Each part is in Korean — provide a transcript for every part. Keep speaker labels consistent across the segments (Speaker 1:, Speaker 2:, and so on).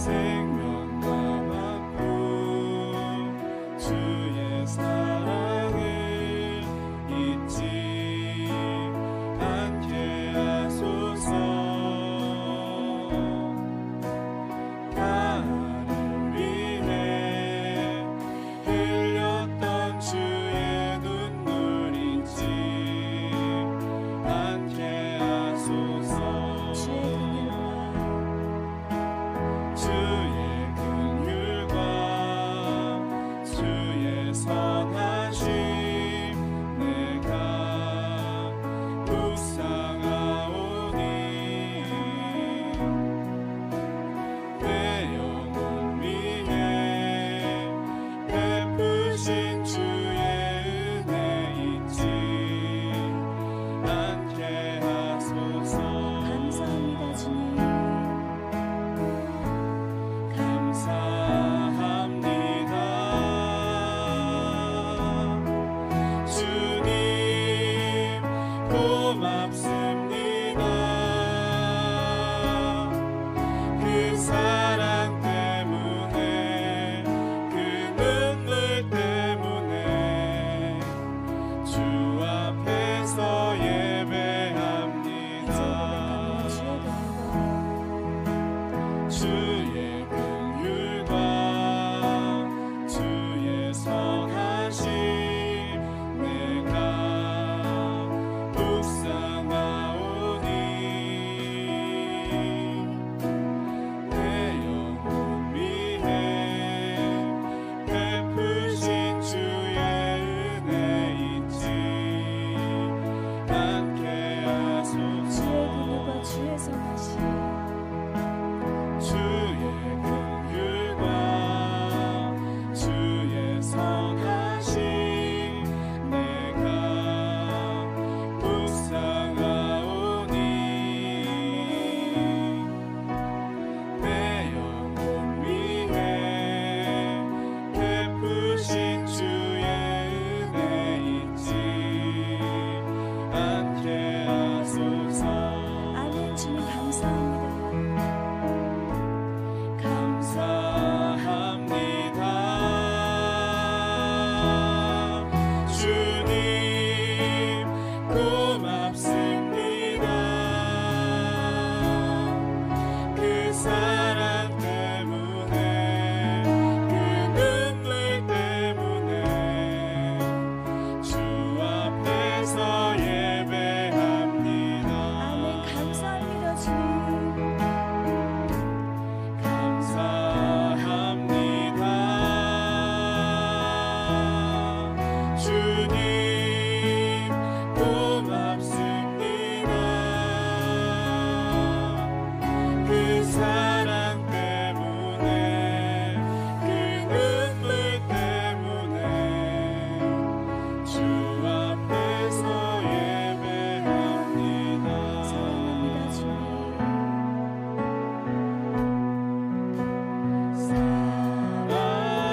Speaker 1: 생명과 바꿈 주의 사랑을 잊지 않게 하소서. 나를 위해 흘렸던 주의 눈물 잊지 않게 하소서. 주의 긍휼과 주의 선하심 내가 묵상하오니 내 영혼 위에 베푸신 주의 은혜 잊지 않게 하소서.
Speaker 2: 감사합니다 주님.
Speaker 1: 감사합니다. 주님 고맙습니다. 그 사랑 때문에 그 눈물 때문에 주 앞에서 예배합니다. 주의 긍휼과 주의 선하심 내가 묵상하오니 내 영혼 위에 베푸신 주의 은혜 잊지 않게 하소서.
Speaker 2: 주의 선하심
Speaker 1: 주의 긍휼과 주의 선하심 내가 묵상하오니 내 영혼 위에 베푸신 주의 은혜 잊지 않게 하소서.
Speaker 2: 아멘. 주님 감사합니다.
Speaker 1: 감사합니다. 주님 고맙습니다. 그 사랑 때문에 그 눈물 때문에 주 앞에서 예배합니다.
Speaker 2: 아멘. 감사합니다 주님.
Speaker 1: 감사합니다. 주님 고맙습니다. 그 사랑 때문에 그 눈물 때문에 주 앞에서 예배합니다.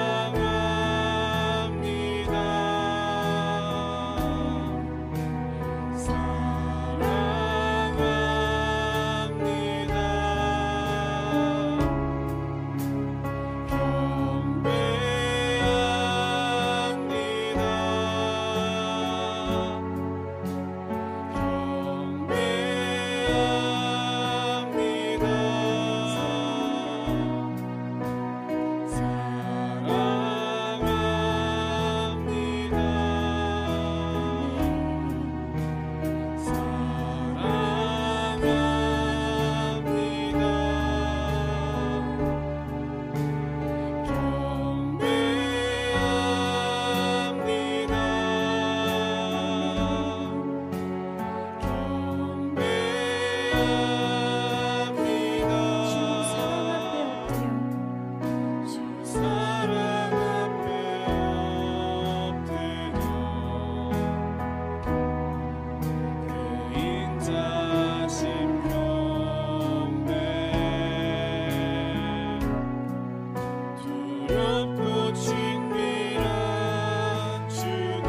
Speaker 2: 사랑합니다 주님.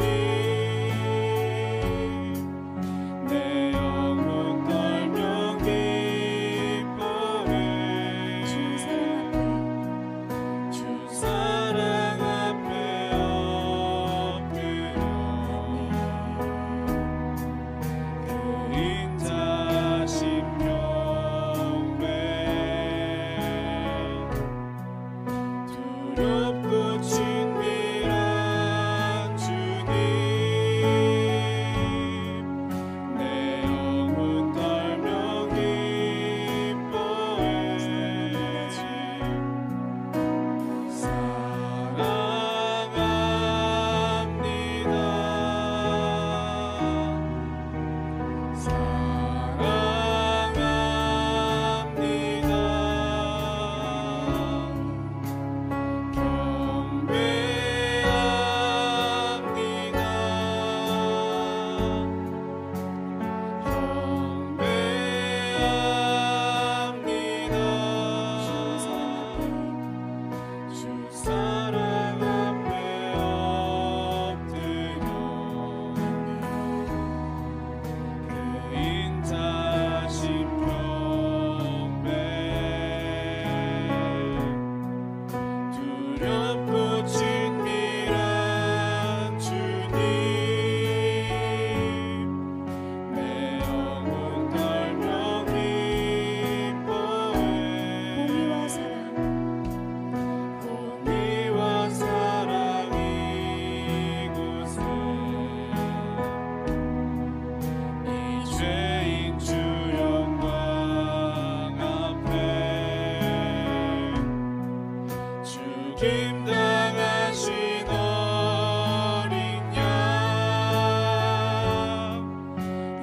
Speaker 1: 죽임 당하신 어린 양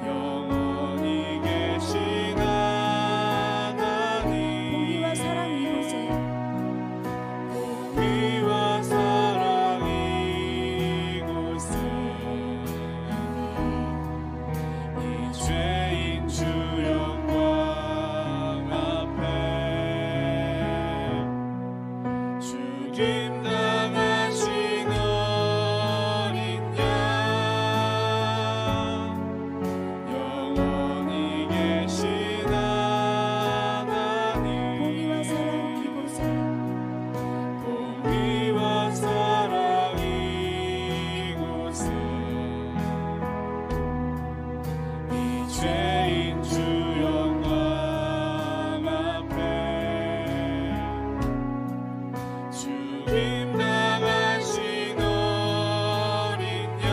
Speaker 1: 영원히 계신 하나님
Speaker 2: 공의와 사랑 이곳에
Speaker 1: 공의와 사랑 이곳에 이 죄인 주 영광 앞에 죽임 당하신 어린 양 영원히 계신 하나님
Speaker 2: 공의와 사랑 이곳에
Speaker 1: 공의와 사랑 이곳에 이 죄인 주 영광 앞에 죽임 당하신 어린 양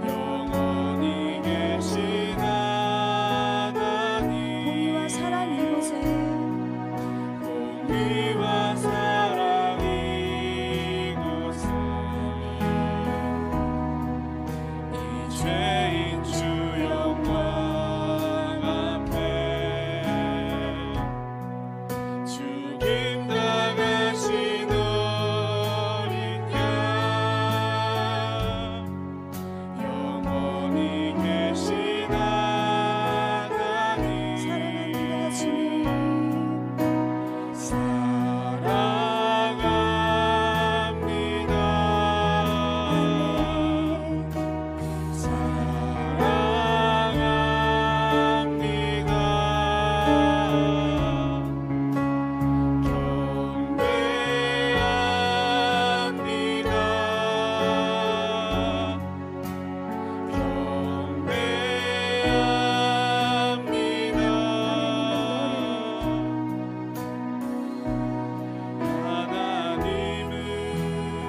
Speaker 1: 영원히 계신 하나님
Speaker 2: 공의와 사랑 이곳에
Speaker 1: 공의와 사랑 이곳에 이 죄인 주 영광 앞에 죽임 당하신 어린 양 영원히 계신 하나님
Speaker 2: 사랑합니다 주님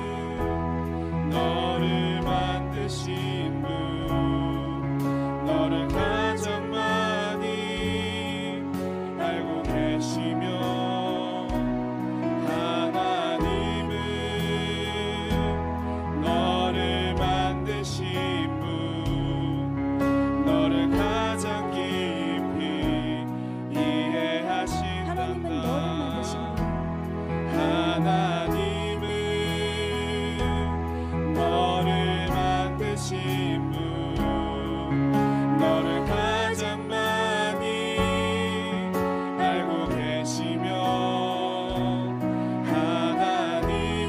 Speaker 1: 하나님은 너를 만드신 분 너를 가장 많이 알고 계시며 하나님은 너를 만드신 분 너를 가장 깊이 이해하신단다
Speaker 2: 하나님은 너를 만드신 분
Speaker 1: 하나님은 너를 만드신 분 너를 가장 많이 알고 계시며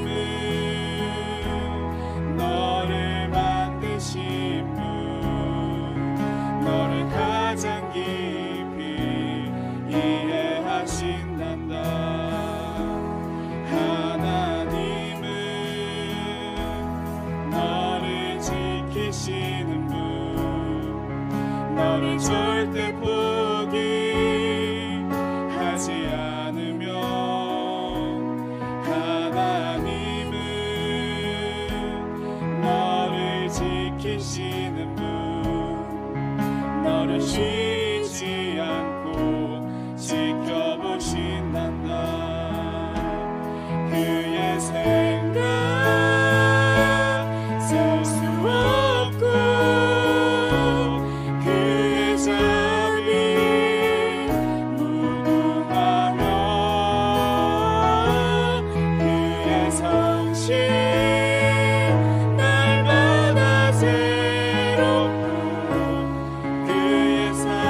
Speaker 1: 하나님은 너를 만드신 분 너를 가장 깊이 이해하신단다 하나님은 너를 지키시는 분 너를 절대 포기하지 않으며 하나님은 너를 지키시는 분 너를 쉬지 않고 지켜보신단다 그의 생각 셀 수 없고 그의 자비 무궁하며 그의 성실 날마다 새롭고 그의 사랑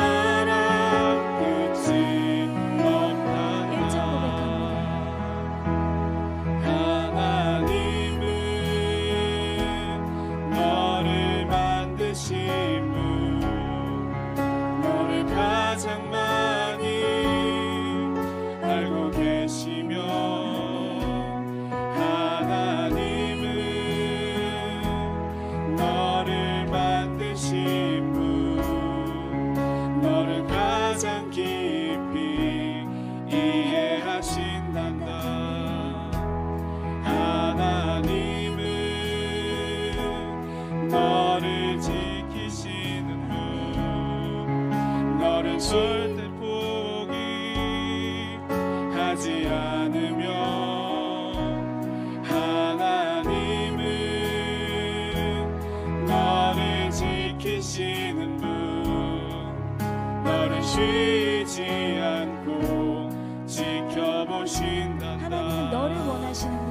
Speaker 1: 인도하신단다.
Speaker 2: 하나님은 너를 원하시는 분.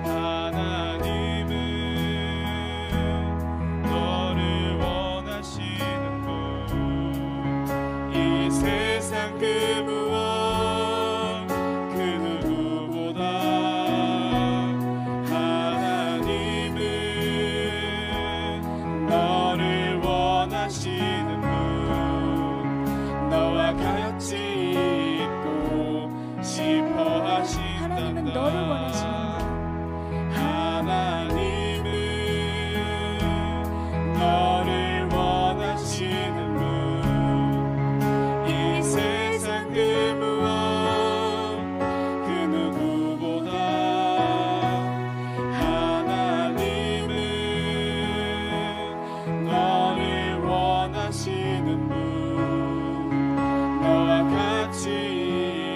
Speaker 1: 하나님은 너를 원하시는 분. 이 세상 그 무엇 그 누구보다 하나님은 너를 원하시는 분. 너와 같이 있고 싶어 하신단다.
Speaker 2: 하나님은 너를 원하시는 분.
Speaker 1: 하나님은 너를 원하시는 분. 이 세상 그 무엇 그 누구보다 하나님은 너를 원하시는 분. 너와 같이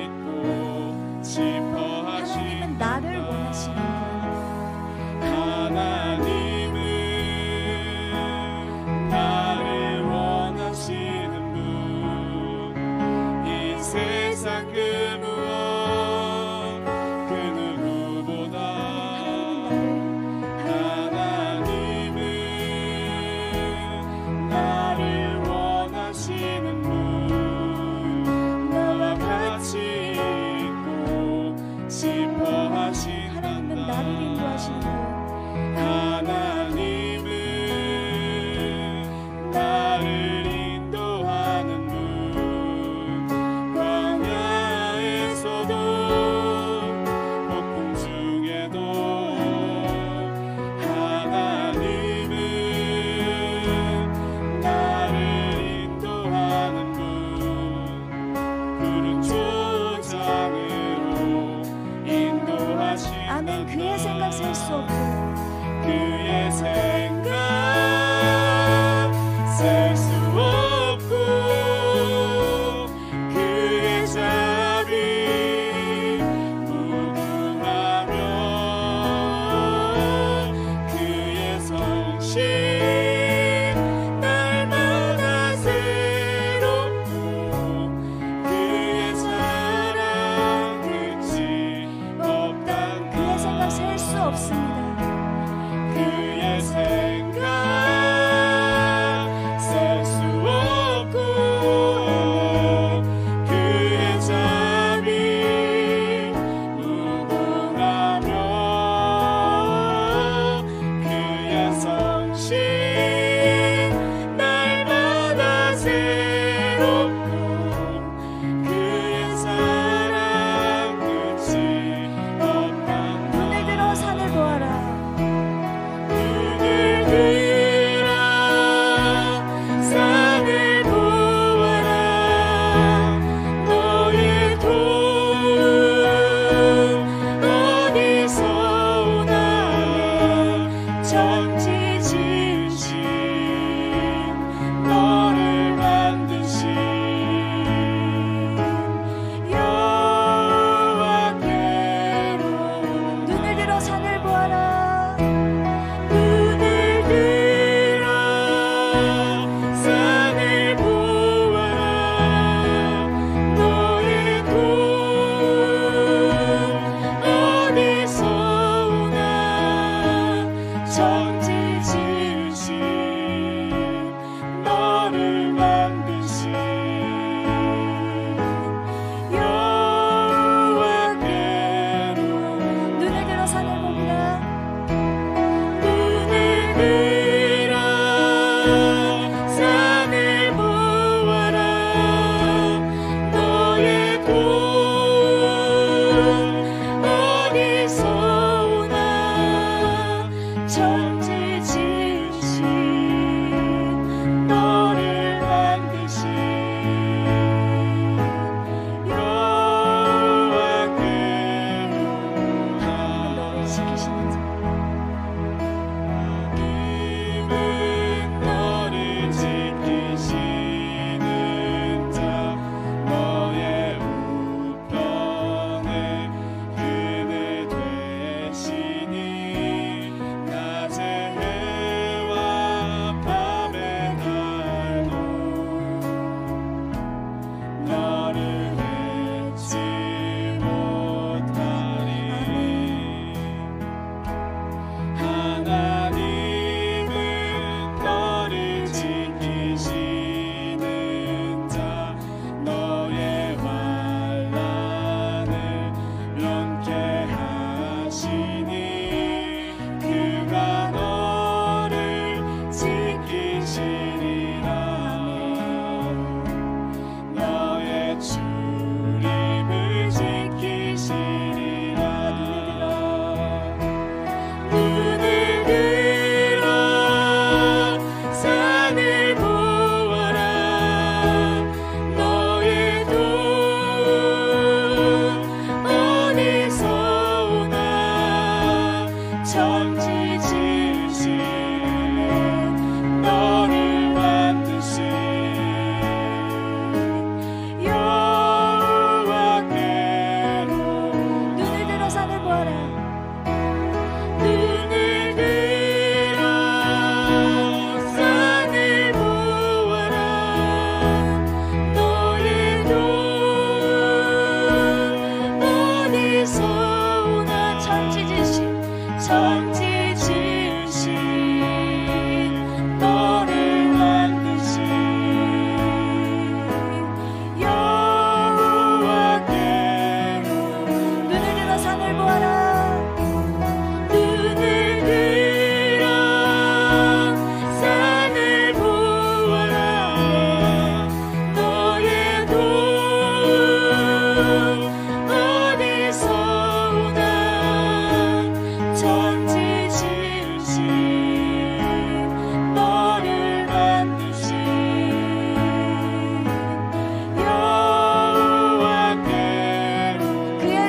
Speaker 1: 있고 싶어
Speaker 2: 하나님은 나를 원하시는 분.
Speaker 1: 하나님은 나를 원하시는 분. 이 세상 그 무엇 그 누구보다 하나님은 나를 원하시는 분. 너와 같이 있고 싶어 하신단다.
Speaker 2: 하나님은 나를 인도하시는 분.
Speaker 1: 하나님은 나를 인도하는 분. 광야에서도 폭풍 중에도 하나님은 나를 인도하는 분. 푸른 초장으로 인도하신단다.
Speaker 2: 아멘. 그의 생각 셀 수 없고
Speaker 1: 그의 생각 셀 수 없고 그의 자비 무궁하며 그의 성실 날마다 새롭고 그의 사랑 끝이 없단
Speaker 2: 그의 생각 셀 수 없습니다.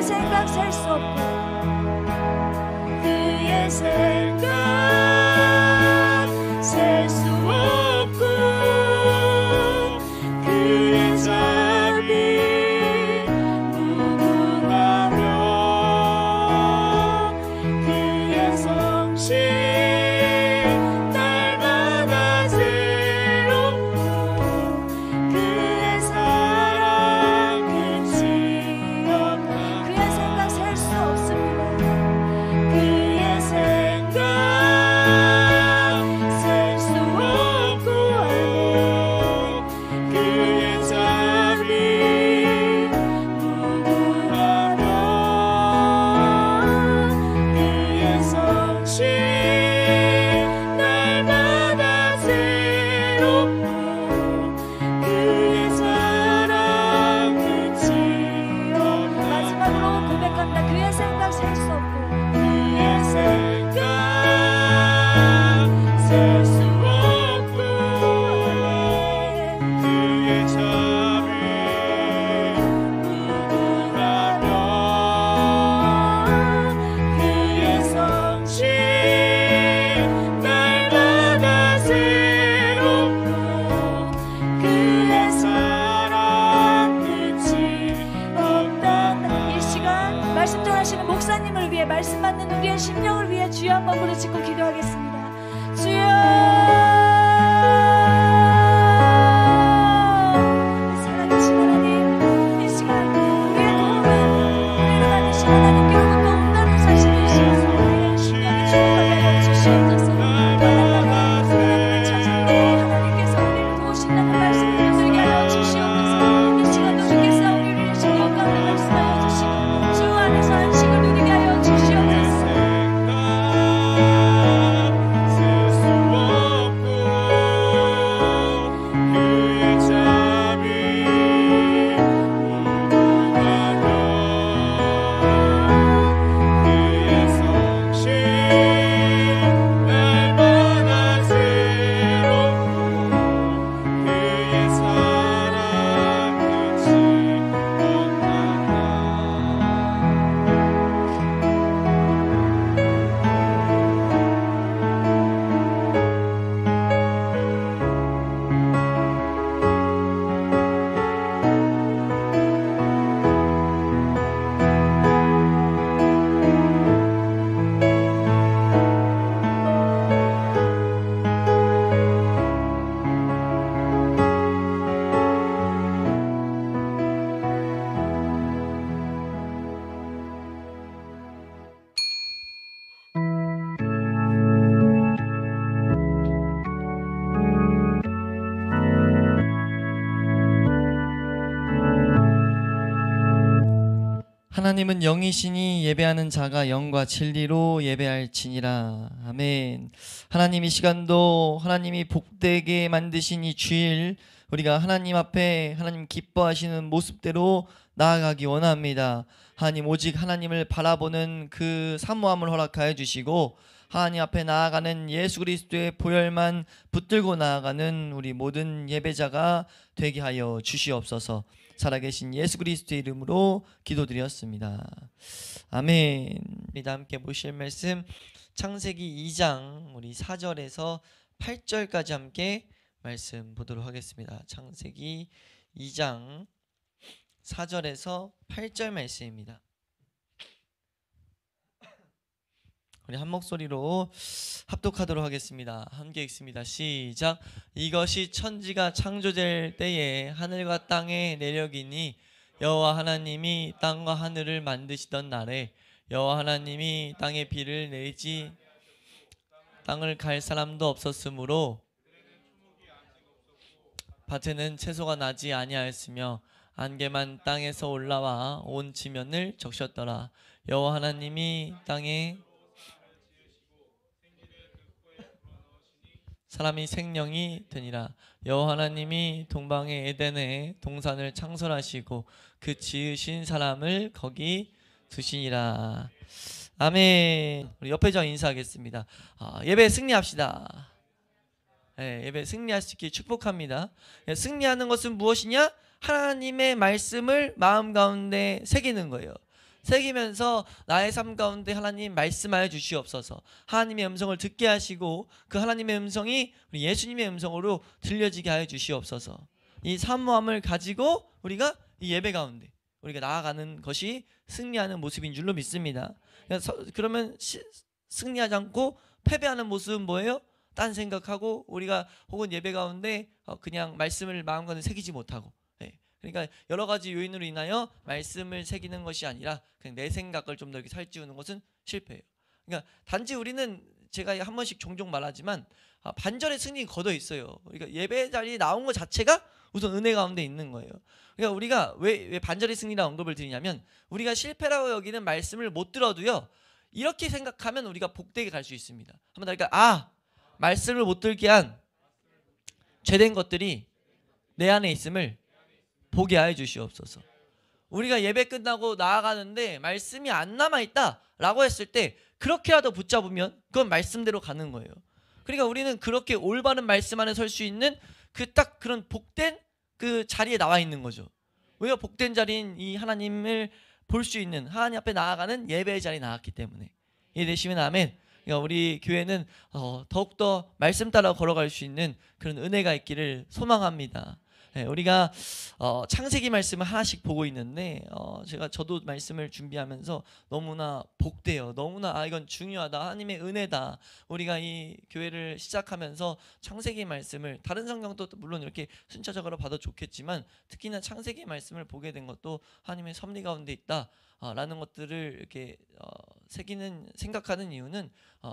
Speaker 2: 생각 셀 수 없고
Speaker 1: 그의 생각 셀 수 없고 그의 자비 무궁하며 그의 성실 날마다 새롭고 그의 사랑 끝이 없다.
Speaker 2: 그의 생각 셀 수 없습니다.
Speaker 1: 그의 생각 셀 수 없고 그의 자비 무궁하며 그의 성실 날마다 새롭고 그의 사랑 끝이 없다.
Speaker 2: 마지막으로 고백합니다. 그의 생각 셀 수 없고
Speaker 1: 그의 생각 셀 수 없고 그의 자비 무궁하며 그의 성실 날마다 새롭고 그의 사랑 끝이 없다.
Speaker 2: 이 시간 말씀 전하시는 목사님을 위해 말씀 받는 우리의 심령을 위해 주여 한번 부르짖고 기도하겠습니다. 주여 살아계신 하나님 이 시간 우리의 도움은 우리를 만드신 하나님께로부터 온다는 사실을 시어서 우리의 심령이 축복하게 하여 주시옵소서. 날마다 하나님을 찾을 때 하나님께서 우리를 도우신다는 말씀을 들게 하여 주시옵소서. 이 시간 주께서 우리를 심령 가운데 말씀하여 주시고 주 안에서 안식을 누리게 하여 주시옵소서.
Speaker 3: 하나님은 영이시니 예배하는 자가 영과 진리로 예배할지니라. 아멘. 하나님 이 시간도 하나님이 복되게 만드신 이 주일 우리가 하나님 앞에 하나님 기뻐하시는 모습대로 나아가기 원합니다. 하나님 오직 하나님을 바라보는 그 사모함을 허락하여 주시고 하나님 앞에 나아가는 예수 그리스도의 보혈만 붙들고 나아가는 우리 모든 예배자가 되게 하여 주시옵소서. 살아계신 예수 그리스도의 이름으로 기도드렸습니다. 아멘. 우리 함께 보실 말씀 창세기 2장 우리 4절에서 8절까지 함께 말씀 보도록 하겠습니다. 창세기 2장 4절에서 8절 말씀입니다. 우리 한 목소리로 합독하도록 하겠습니다. 함께 읽습니다. 시작. 이것이 천지가 창조될 때에 하늘과 땅의 내력이니 여호와 하나님이 땅과 하늘을 만드시던 날에 여호와 하나님이 땅에 비를 내리지 땅을 갈 사람도 없었으므로 밭에는 채소가 나지 아니하였으며 안개만 땅에서 올라와 온 지면을 적셨더라. 여호와 하나님이 땅에 사람이 생명이 되니라. 여호와 하나님이 동방의 에덴에 동산을 창설하시고 그 지으신 사람을 거기 두시니라. 아멘. 우리 옆에 저 인사하겠습니다. 예배 승리합시다. 예배 승리할 수 있게 축복합니다. 승리하는 것은 무엇이냐? 하나님의 말씀을 마음 가운데 새기는 거예요. 새기면서 나의 삶 가운데 하나님 말씀하여 주시옵소서. 하나님의 음성을 듣게 하시고 그 하나님의 음성이 우리 예수님의 음성으로 들려지게 하여 주시옵소서. 이 사모함을 가지고 우리가 이 예배 가운데 우리가 나아가는 것이 승리하는 모습인 줄로 믿습니다. 그러면 승리하지 않고 패배하는 모습은 뭐예요? 딴 생각하고 우리가 혹은 예배 가운데 그냥 말씀을 마음가운데 새기지 못하고, 그러니까 여러 가지 요인으로 인하여 말씀을 새기는 것이 아니라 그냥 내 생각을 좀 더 이렇게 살찌우는 것은 실패예요. 그러니까 단지 우리는 제가 한 번씩 종종 말하지만 반절의 승리가 걷어 있어요. 그러니까 예배 자리에 나온 것 자체가 우선 은혜 가운데 있는 거예요. 그러니까 우리가 왜 반절의 승리라고 언급을 드리냐면 우리가 실패라고 여기는 말씀을 못 들어도요, 이렇게 생각하면 우리가 복되게 갈 수 있습니다. 한번 더, 그러니까 말씀을 못 들게 한 죄된 것들이 내 안에 있음을 보게 하여 주시옵소서. 우리가 예배 끝나고 나아가는데 말씀이 안 남아있다 라고 했을 때 그렇게라도 붙잡으면 그건 말씀대로 가는 거예요. 그러니까 우리는 그렇게 올바른 말씀 안에 설 수 있는 그 딱 그런 복된 그 자리에 나와 있는 거죠. 왜요? 복된 자리인 이 하나님을 볼 수 있는, 하나님 앞에 나아가는 예배의 자리에 나왔기 때문에. 이해되시면 아멘. 그러니까 우리 교회는 더욱더 말씀 따라 걸어갈 수 있는 그런 은혜가 있기를 소망합니다. 우리가 창세기 말씀을 하나씩 보고 있는데 저도 말씀을 준비하면서 너무나 복돼요. 너무나 이건 중요하다, 하나님의 은혜다. 우리가 이 교회를 시작하면서 창세기 말씀을, 다른 성경도 물론 이렇게 순차적으로 봐도 좋겠지만 특히나 창세기 말씀을 보게 된 것도 하나님의 섭리 가운데 있다 라는 것들을 이렇게 생각하는 이유는,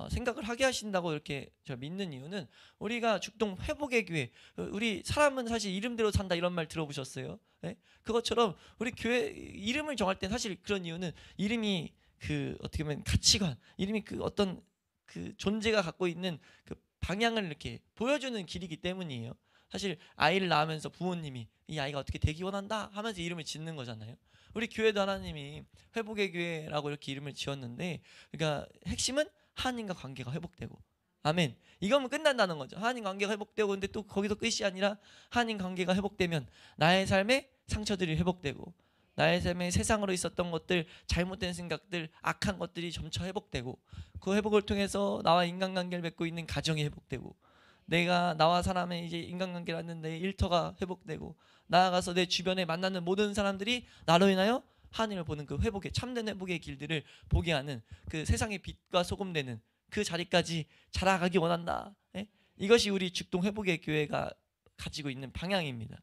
Speaker 3: 생각을 하게 하신다고 이렇게 믿는 이유는, 우리가 죽동 회복의 교회, 우리 사람은 사실 이름대로 산다 이런 말 들어보셨어요? 네? 그것처럼 우리 교회 이름을 정할 때 사실 그런 이유는 이름이 그 어떻게 보면 가치관, 이름이 그 어떤 그 존재가 갖고 있는 그 방향을 이렇게 보여주는 길이기 때문이에요. 사실 아이를 낳으면서 부모님이 이 아이가 어떻게 되기 원한다 하면서 이름을 짓는 거잖아요. 우리 교회도 하나님이 회복의 교회라고 이렇게 이름을 지었는데, 그러니까 핵심은 하나님과 관계가 회복되고, 아멘. 이거면 끝난다는 거죠. 하나님 관계가 회복되고, 근데 또 거기서 끝이 아니라 하나님 관계가 회복되면 나의 삶의 상처들이 회복되고, 나의 삶에 세상으로 있었던 것들, 잘못된 생각들, 악한 것들이 점차 회복되고, 그 회복을 통해서 나와 인간관계를 맺고 있는 가정이 회복되고, 내가 나와 사람의 이제 인간관계를 하는 내 일터가 회복되고, 나아가서 내 주변에 만나는 모든 사람들이 나로 인하여 하나님을 보는 그 회복의, 참된 회복의 길들을 보게 하는, 그 세상의 빛과 소금 되는 그 자리까지 자라가기 원한다. 이것이 우리 죽동 회복의 교회가 가지고 있는 방향입니다.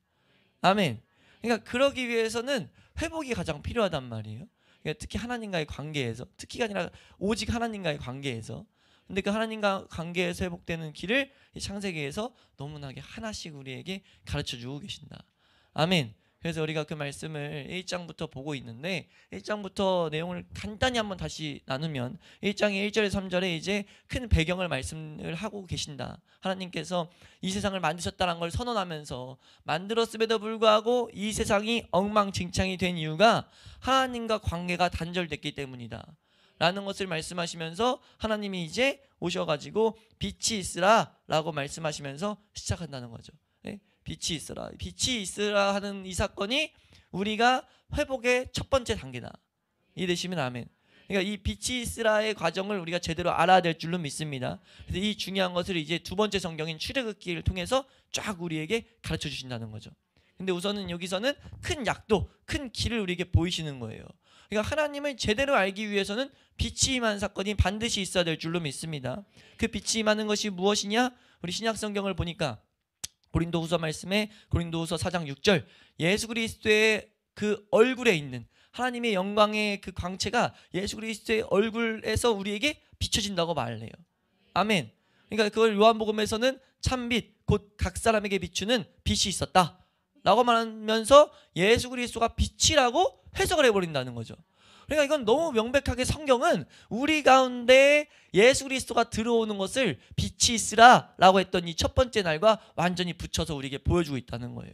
Speaker 3: 아멘. 그러니까 그러기 위해서는 회복이 가장 필요하단 말이에요. 그러니까 특히 하나님과의 관계에서, 특히가 아니라 오직 하나님과의 관계에서. 근데 그 하나님과 관계에서 회복되는 길을 이 창세기에서 너무나게 하나씩 우리에게 가르쳐주고 계신다. 아멘. 그래서 우리가 그 말씀을 1장부터 보고 있는데, 1장부터 내용을 간단히 한번 다시 나누면 1장의 1절에 3절에 이제 큰 배경을 말씀을 하고 계신다. 하나님께서 이 세상을 만드셨다는 걸 선언하면서 만들었음에도 불구하고 이 세상이 엉망진창이 된 이유가 하나님과 관계가 단절됐기 때문이다 라는 것을 말씀하시면서, 하나님이 이제 오셔가지고 빛이 있으라 라고 말씀하시면서 시작한다는 거죠. 빛이 있으라. 빛이 있으라 하는 이 사건이 우리가 회복의 첫 번째 단계다. 이해되시면 아멘. 그러니까 이 빛이 있으라의 과정을 우리가 제대로 알아야 될 줄로 믿습니다. 그래서 이 중요한 것을 이제 두 번째 성경인 출애굽기를 통해서 쫙 우리에게 가르쳐 주신다는 거죠. 근데 우선은 여기서는 큰 약도, 큰 길을 우리에게 보이시는 거예요. 그러니까 하나님을 제대로 알기 위해서는 빛이 임한 사건이 반드시 있어야 될 줄로 믿습니다. 그 빛이 임하는 것이 무엇이냐? 우리 신약 성경을 보니까 고린도후서 말씀에 고린도후서 4장 6절, 예수 그리스도의 그 얼굴에 있는 하나님의 영광의 그 광채가 예수 그리스도의 얼굴에서 우리에게 비춰진다고 말을 해요. 아멘. 그러니까 그걸 요한복음에서는 참빛 곧 각 사람에게 비추는 빛이 있었다 라고 말하면서 예수 그리스도가 빛이라고 해석을 해버린다는 거죠. 그러니까 이건 너무 명백하게 성경은 우리 가운데 예수 그리스도가 들어오는 것을 빛이 있으라 라고 했던 이 첫 번째 날과 완전히 붙여서 우리에게 보여주고 있다는 거예요.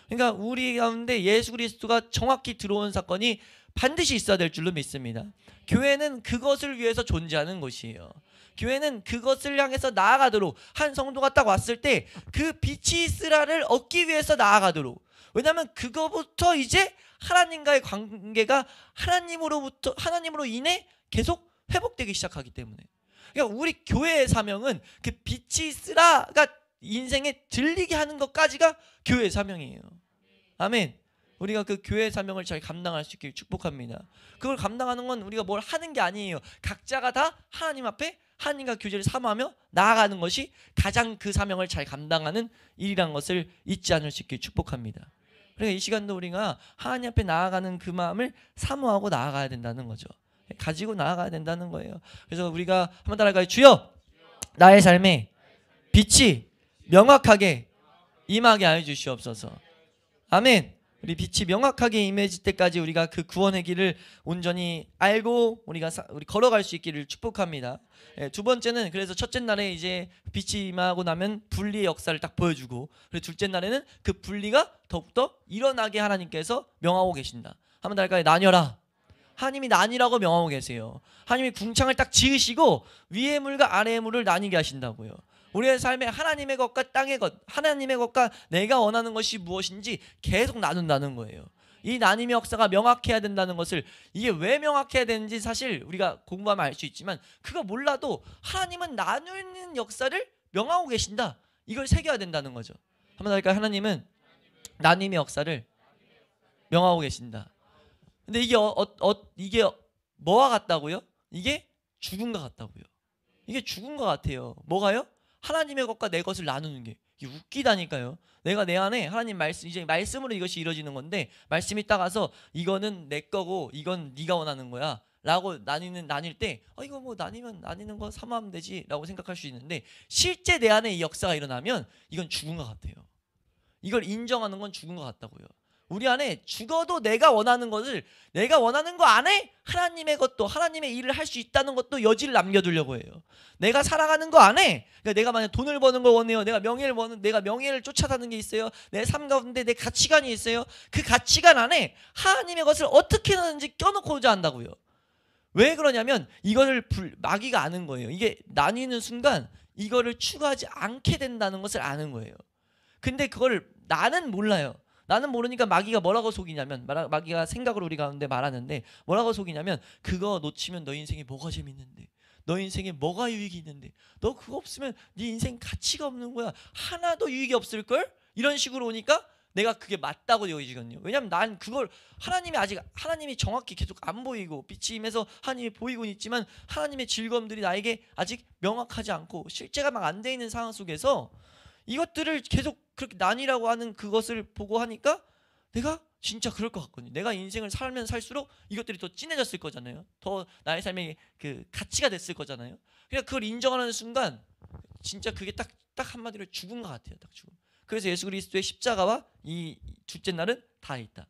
Speaker 3: 그러니까 우리 가운데 예수 그리스도가 정확히 들어온 사건이 반드시 있어야 될 줄로 믿습니다. 교회는 그것을 위해서 존재하는 것이에요. 교회는 그것을 향해서 나아가도록, 한 성도가 딱 왔을 때 그 빛이 있으라를 얻기 위해서 나아가도록, 왜냐하면 그거부터 이제 하나님과의 관계가 하나님으로 인해 계속 회복되기 시작하기 때문에. 그러니까 우리 교회의 사명은 그 빛이 쓰라가 인생에 들리게 하는 것까지가 교회의 사명이에요. 아멘. 우리가 그 교회의 사명을 잘 감당할 수 있길 축복합니다. 그걸 감당하는 건 우리가 뭘 하는 게 아니에요. 각자가 다 하나님 앞에 하나님과 교제를 사모하며 나아가는 것이 가장 그 사명을 잘 감당하는 일이란 것을 잊지 않을 수 있길 축복합니다. 그러니까 이 시간도 우리가 하나님 앞에 나아가는 그 마음을 사모하고 나아가야 된다는 거죠. 가지고 나아가야 된다는 거예요. 그래서 우리가 한번 따라가요. 주여, 나의 삶에 빛이 명확하게 임하게 하여 주시옵소서. 아멘. 우리 빛이 명확하게 임해질 때까지 우리가 그 구원의 길을 온전히 알고 우리 걸어갈 수 있기를 축복합니다. 두 번째는, 그래서 첫째 날에 이제 빛이 임하고 나면 분리의 역사를 딱 보여주고, 그리고 둘째 날에는 그 분리가 더욱더 일어나게 하나님께서 명하고 계신다. 한번 더 할까요? 나뉘어라. 하나님이 나뉘라고 명하고 계세요. 하나님이 궁창을 딱 지으시고 위의 물과 아래의 물을 나뉘게 하신다고요. 우리의 삶에 하나님의 것과 땅의 것, 하나님의 것과 내가 원하는 것이 무엇인지 계속 나눈다는 거예요. 이 나눔의 역사가 명확해야 된다는 것을, 이게 왜 명확해야 되는지 사실 우리가 공부하면 알 수 있지만, 그거 몰라도 하나님은 나누는 역사를 명하고 계신다, 이걸 새겨야 된다는 거죠. 한번 할까요? 하나님은 나눔의 역사를 명하고 계신다. 근데 이게 이게 뭐와 같다고요? 이게 죽은 것 같다고요. 이게 죽은 것 같아요. 뭐가요? 하나님의 것과 내 것을 나누는 게. 이게 웃기다니까요. 내가 내 안에 하나님 말씀, 이제 말씀으로 이것이 이루어지는 건데, 말씀이 따가서 이거는 내 거고 이건 네가 원하는 거야 라고 나뉠 때, 이거 뭐 나뉘는 거 사모하면 되지 라고 생각할 수 있는데, 실제 내 안에 이 역사가 일어나면 이건 죽은 것 같아요. 이걸 인정하는 건 죽은 것 같다고요. 우리 안에 죽어도 내가 원하는 것을, 내가 원하는 거 안에 하나님의 것도, 하나님의 일을 할 수 있다는 것도 여지를 남겨두려고 해요. 내가 살아가는 거 안에, 그러니까 내가 만약 돈을 버는 걸 원해요. 내가 명예를 쫓아가는 게 있어요. 내 삶 가운데 내 가치관이 있어요. 그 가치관 안에 하나님의 것을 어떻게 하는지 껴놓고자 한다고요. 왜 그러냐면 이거를 마귀가 아는 거예요. 이게 나뉘는 순간 이거를 추구하지 않게 된다는 것을 아는 거예요. 근데 그걸 나는 몰라요. 나는 모르니까 마귀가 뭐라고 속이냐면, 마귀가 생각으로 우리 가운데 말하는데 뭐라고 속이냐면, 그거 놓치면 너 인생에 뭐가 재밌는데, 너 인생에 뭐가 유익이 있는데, 너 그거 없으면 네 인생 가치가 없는 거야, 하나도 유익이 없을걸? 이런 식으로 오니까 내가 그게 맞다고 여기거든요. 왜냐면 난 그걸 하나님이 정확히 계속 안 보이고, 빛이 임해서 하나님이 보이고 있지만 하나님의 즐거움들이 나에게 아직 명확하지 않고 실제가 막 안 돼 있는 상황 속에서 이것들을 계속 그렇게 나뉘라고 하는 그것을 보고 하니까 내가 진짜 그럴 것 같거든요. 내가 인생을 살면 살수록 이것들이 더 진해졌을 거잖아요. 더 나의 삶의 그 가치가 됐을 거잖아요. 그러니까 그걸 인정하는 순간 진짜 그게 딱 한마디로 죽은 것 같아요. 딱 죽음. 그래서 예수 그리스도의 십자가와 이 둘째 날은 다 있다.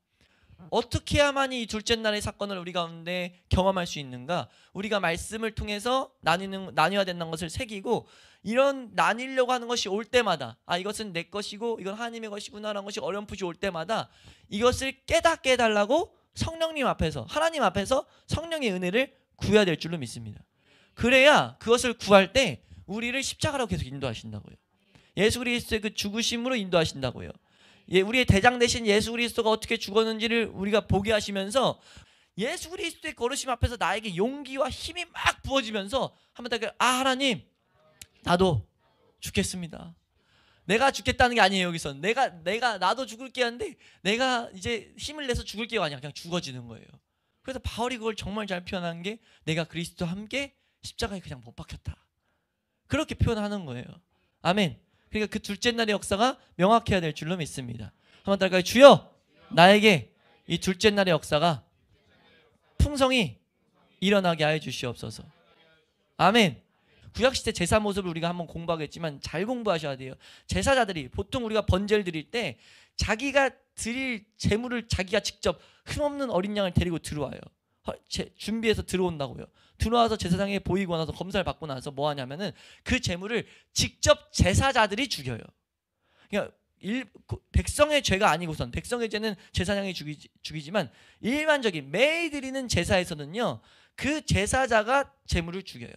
Speaker 3: 어떻게 해야만 이 둘째 날의 사건을 우리 가운데 경험할 수 있는가? 우리가 말씀을 통해서 나뉘어야 된다는 것을 새기고, 이런 나뉘려고 하는 것이 올 때마다, 이것은 내 것이고 이건 하나님의 것이구나라는 것이 어렴풋이 올 때마다 이것을 깨닫게 해달라고 성령님 앞에서, 하나님 앞에서 성령의 은혜를 구해야 될 줄로 믿습니다. 그래야 그것을 구할 때 우리를 십자가로 계속 인도하신다고요. 예수 그리스도의 그 죽으심으로 인도하신다고요. 우리의 대장 되신 예수 그리스도가 어떻게 죽었는지를 우리가 보게 하시면서, 예수 그리스도의 걸으심 앞에서 나에게 용기와 힘이 막 부어지면서 한번 더 하나님, 나도 죽겠습니다. 내가 죽겠다는 게 아니에요. 여기서 나도 죽을게 하는데, 내가 이제 힘을 내서 죽을게가 아니라 그냥 죽어지는 거예요. 그래서 바울이 그걸 정말 잘 표현한 게, 내가 그리스도와 함께 십자가에 그냥 못 박혔다, 그렇게 표현하는 거예요. 아멘. 그러니까 그 둘째 날의 역사가 명확해야 될 줄로 믿습니다. 한번 더 할까요? 주여, 나에게 이 둘째 날의 역사가 풍성히 일어나게 하여 주시옵소서. 아멘. 구약시대 제사 모습을 우리가 한번 공부하겠지만 잘 공부하셔야 돼요. 제사자들이 보통 우리가 번제를 드릴 때 자기가 드릴 제물을 자기가 직접 흠없는 어린 양을 데리고 들어와요. 준비해서 들어온다고요. 들어와서 제사장에 보이고 나서 검사를 받고 나서 뭐 하냐면은 그 제물을 직접 제사자들이 죽여요. 그러니까 백성의 죄가 아니고선, 백성의 죄는 제사장이 죽이지만 일반적인 매일 드리는 제사에서는요, 그 제사자가 제물을 죽여요.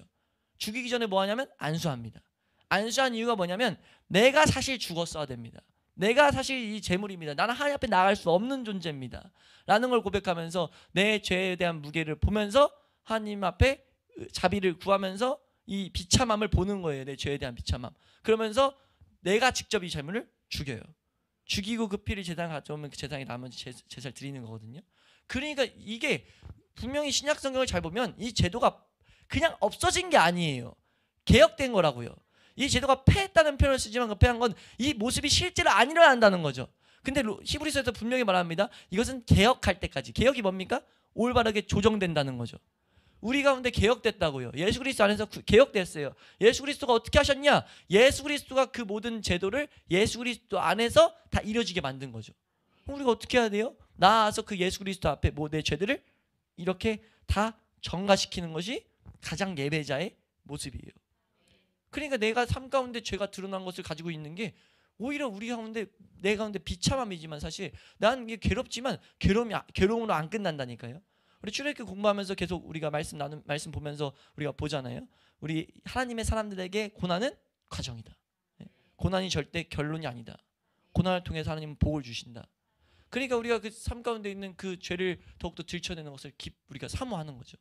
Speaker 3: 죽이기 전에 뭐 하냐면 안수합니다. 안수한 이유가 뭐냐면, 내가 사실 죽었어야 됩니다. 내가 사실 이 재물입니다. 나는 하나님 앞에 나아갈 수 없는 존재입니다. 라는 걸 고백하면서 내 죄에 대한 무게를 보면서 하나님 앞에 자비를 구하면서 이 비참함을 보는 거예요. 내 죄에 대한 비참함. 그러면서 내가 직접 이 재물을 죽여요. 죽이고 그 피를 제사에 가져오면 그 제사에 나머지 제사를 드리는 거거든요. 그러니까 이게 분명히 신약 성경을 잘 보면 이 제도가 그냥 없어진 게 아니에요. 개혁된 거라고요. 이 제도가 폐했다는 표현을 쓰지만 그 폐한 건 이 모습이 실제로 안 일어난다는 거죠. 근데 히브리서에서 분명히 말합니다. 이것은 개혁할 때까지. 개혁이 뭡니까? 올바르게 조정된다는 거죠. 우리 가운데 개혁됐다고요. 예수 그리스도 안에서 개혁됐어요. 예수 그리스도가 어떻게 하셨냐? 예수 그리스도가 그 모든 제도를 예수 그리스도 안에서 다 이루어지게 만든 거죠. 우리가 어떻게 해야 돼요? 나아서 그 예수 그리스도 앞에 내 죄들을 이렇게 다 정화시키는 것이 가장 예배자의 모습이에요. 그러니까 내가 삶 가운데 죄가 드러난 것을 가지고 있는 게 오히려 우리 가운데 내 가운데 비참함이지만 사실 난 이게 괴롭지만 괴로움으로 안 끝난다니까요. 우리 출애굽기 공부하면서 계속 우리가 말씀 보면서 우리가 보잖아요. 우리 하나님의 사람들에게 고난은 과정이다. 고난이 절대 결론이 아니다. 고난을 통해서 하나님은 복을 주신다. 그러니까 우리가 그 삶 가운데 있는 그 죄를 더욱더 들춰내는 것을 우리가 사모하는 거죠.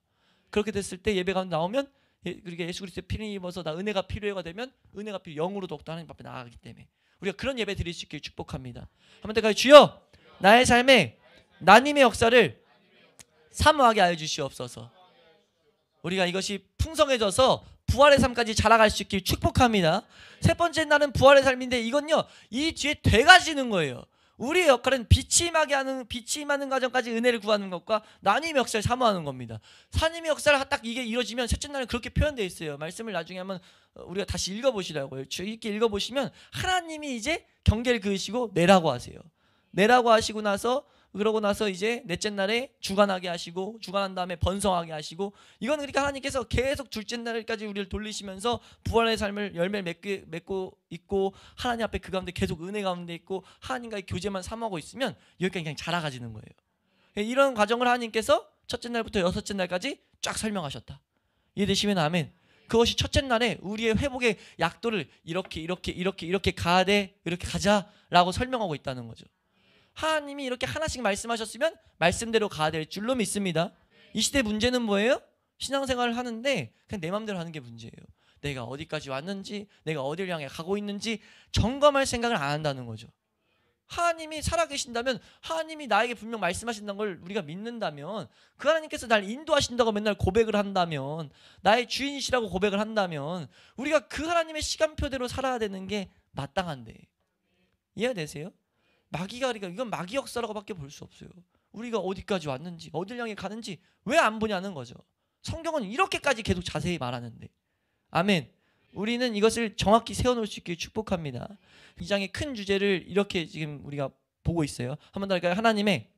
Speaker 3: 그렇게 됐을 때 예배 가운데 나오면 그러니까 예수 그리스도의 피를 입어서 나 은혜가 필요해가 되면 은혜가 영으로 더욱더 하나님 앞에 나아가기 때문에 우리가 그런 예배 드릴 수 있길 축복합니다. 한번 더 가요. 주여 나의 삶에 나님의 역사를 사모하게 하여 주시옵소서. 우리가 이것이 풍성해져서 부활의 삶까지 자라갈 수 있길 축복합니다. 세 번째 날은 부활의 삶인데 이건요 이 뒤에 돼가지는 거예요. 우리의 역할은 빛이 임하는 과정까지 은혜를 구하는 것과 나님의 역사를 사모하는 겁니다. 하나님의 역사를 딱 이게 이루어지면 셋째 날은 그렇게 표현되어 있어요. 말씀을 나중에 한번 우리가 다시 읽어보시라고요. 이렇게 읽어보시면 하나님이 이제 경계를 그으시고 내라고 하세요. 내라고 하시고 나서 그러고 나서 이제 넷째 날에 주관하게 하시고 주관한 다음에 번성하게 하시고 이건 그러니까 하나님께서 계속 둘째 날까지 우리를 돌리시면서 부활의 삶을 열매를 맺고 있고 하나님 앞에 그 가운데 계속 은혜 가운데 있고 하나님과의 교제만 삼하고 있으면 여기까지 그냥 자라가지는 거예요. 이런 과정을 하나님께서 첫째 날부터 여섯째 날까지 쫙 설명하셨다. 이해되시면 아멘. 그것이 첫째 날에 우리의 회복의 약도를 이렇게 가야 돼, 이렇게 가자라고 설명하고 있다는 거죠. 하나님이 이렇게 하나씩 말씀하셨으면 말씀대로 가야 될 줄로 믿습니다. 이 시대 문제는 뭐예요? 신앙생활을 하는데 그냥 내 마음대로 하는 게 문제예요. 내가 어디까지 왔는지 내가 어디를 향해 가고 있는지 점검할 생각을 안 한다는 거죠. 하나님이 살아계신다면 하나님이 나에게 분명 말씀하신다는 걸 우리가 믿는다면 그 하나님께서 날 인도하신다고 맨날 고백을 한다면 나의 주인이시라고 고백을 한다면 우리가 그 하나님의 시간표대로 살아야 되는 게 마땅한데 이해되세요? 마귀가 그러니까 이건 마귀 역사라고밖에 볼 수 없어요. 우리가 어디까지 왔는지 어딜 향해 가는지 왜 안 보냐는 거죠. 성경은 이렇게까지 계속 자세히 말하는데 아멘. 우리는 이것을 정확히 세워놓을 수 있기를 축복합니다. 이 장의 큰 주제를 이렇게 지금 우리가 보고 있어요. 한번 더 할까요? 하나님의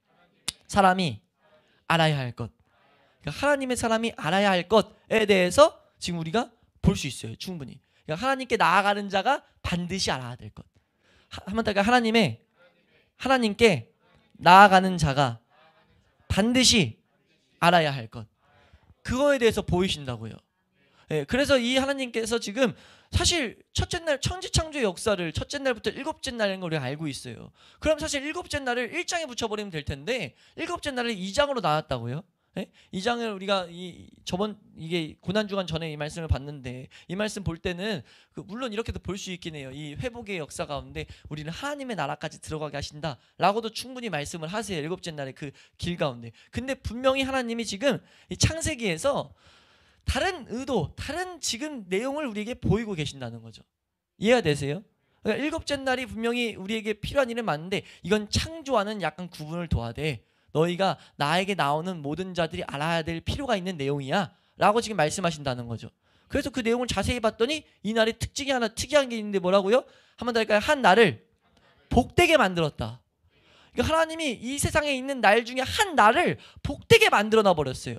Speaker 3: 사람이 알아야 할 것. 그러니까 하나님의 사람이 알아야 할 것에 대해서 지금 우리가 볼 수 있어요. 충분히. 그러니까 하나님께 나아가는 자가 반드시 알아야 될 것. 한번 더 할까요? 하나님께 나아가는 자가 반드시 알아야 할 것. 그거에 대해서 보이신다고요. 예, 그래서 이 하나님께서 지금 사실 첫째 날 천지창조의 역사를 첫째 날부터 일곱째 날인 걸 우리가 알고 있어요. 그럼 사실 일곱째 날을 1장에 붙여버리면 될 텐데 일곱째 날을 2장으로 나눴다고요. 예? 2장을 우리가 이게 고난주간 전에 이 말씀을 봤는데 이 말씀 볼 때는 물론 이렇게도 볼 수 있긴 해요. 이 회복의 역사 가운데 우리는 하나님의 나라까지 들어가게 하신다 라고도 충분히 말씀을 하세요. 일곱째 날의 그 길 가운데. 근데 분명히 하나님이 지금 이 창세기에서 다른 의도, 다른 지금 내용을 우리에게 보이고 계신다는 거죠. 이해가 되세요? 그러니까 일곱째 날이 분명히 우리에게 필요한 일은 맞는데 이건 창조와는 약간 구분을 둬야 돼. 너희가 나에게 나오는 모든 자들이 알아야 될 필요가 있는 내용이야 라고 지금 말씀하신다는 거죠. 그래서 그 내용을 자세히 봤더니 이 날의 특징이 하나 특이한 게 있는데 뭐라고요? 한번 더 할까요? 한 날을 복되게 만들었다. 그러니까 하나님이 이 세상에 있는 날 중에 한 날을 복되게 만들어 놔버렸어요.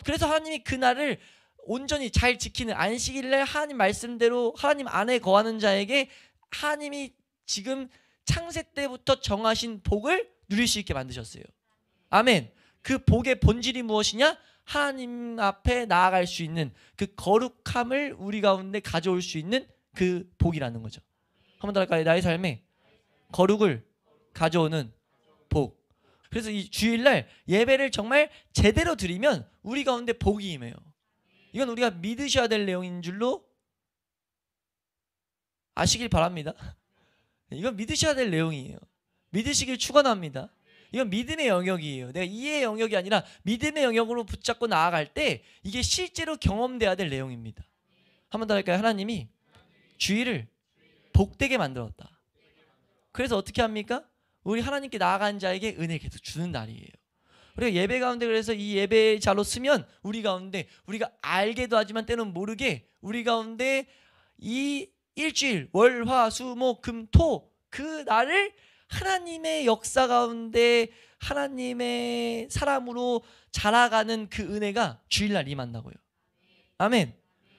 Speaker 3: 그래서 하나님이 그 날을 온전히 잘 지키는 안식일날 하나님 말씀대로 하나님 안에 거하는 자에게 하나님이 지금 창세 때부터 정하신 복을 누릴 수 있게 만드셨어요. 아멘. 그 복의 본질이 무엇이냐? 하나님 앞에 나아갈 수 있는 그 거룩함을 우리 가운데 가져올 수 있는 그 복이라는 거죠. 한번 더 할까요? 나의 삶에 거룩을 가져오는 복. 그래서 이 주일날 예배를 정말 제대로 드리면 우리 가운데 복이 임해요. 이건 우리가 믿으셔야 될 내용인 줄로 아시길 바랍니다. 이건 믿으셔야 될 내용이에요. 믿으시길 축원합니다. 이건 믿음의 영역이에요. 내가 이해의 영역이 아니라 믿음의 영역으로 붙잡고 나아갈 때 이게 실제로 경험돼야 될 내용입니다. 한 번 더 할까요? 하나님이 주일을 복되게 만들었다. 그래서 어떻게 합니까? 우리 하나님께 나아간 자에게 은혜를 계속 주는 날이에요. 우리가 예배 가운데 그래서 이 예배 자로 쓰면 우리 가운데 우리가 알게도 하지만 때는 모르게 우리 가운데 이 일주일 월, 화, 수, 목, 금, 토 그 날을 하나님의 역사 가운데 하나님의 사람으로 자라가는 그 은혜가 주일날 임한다고요. 아멘.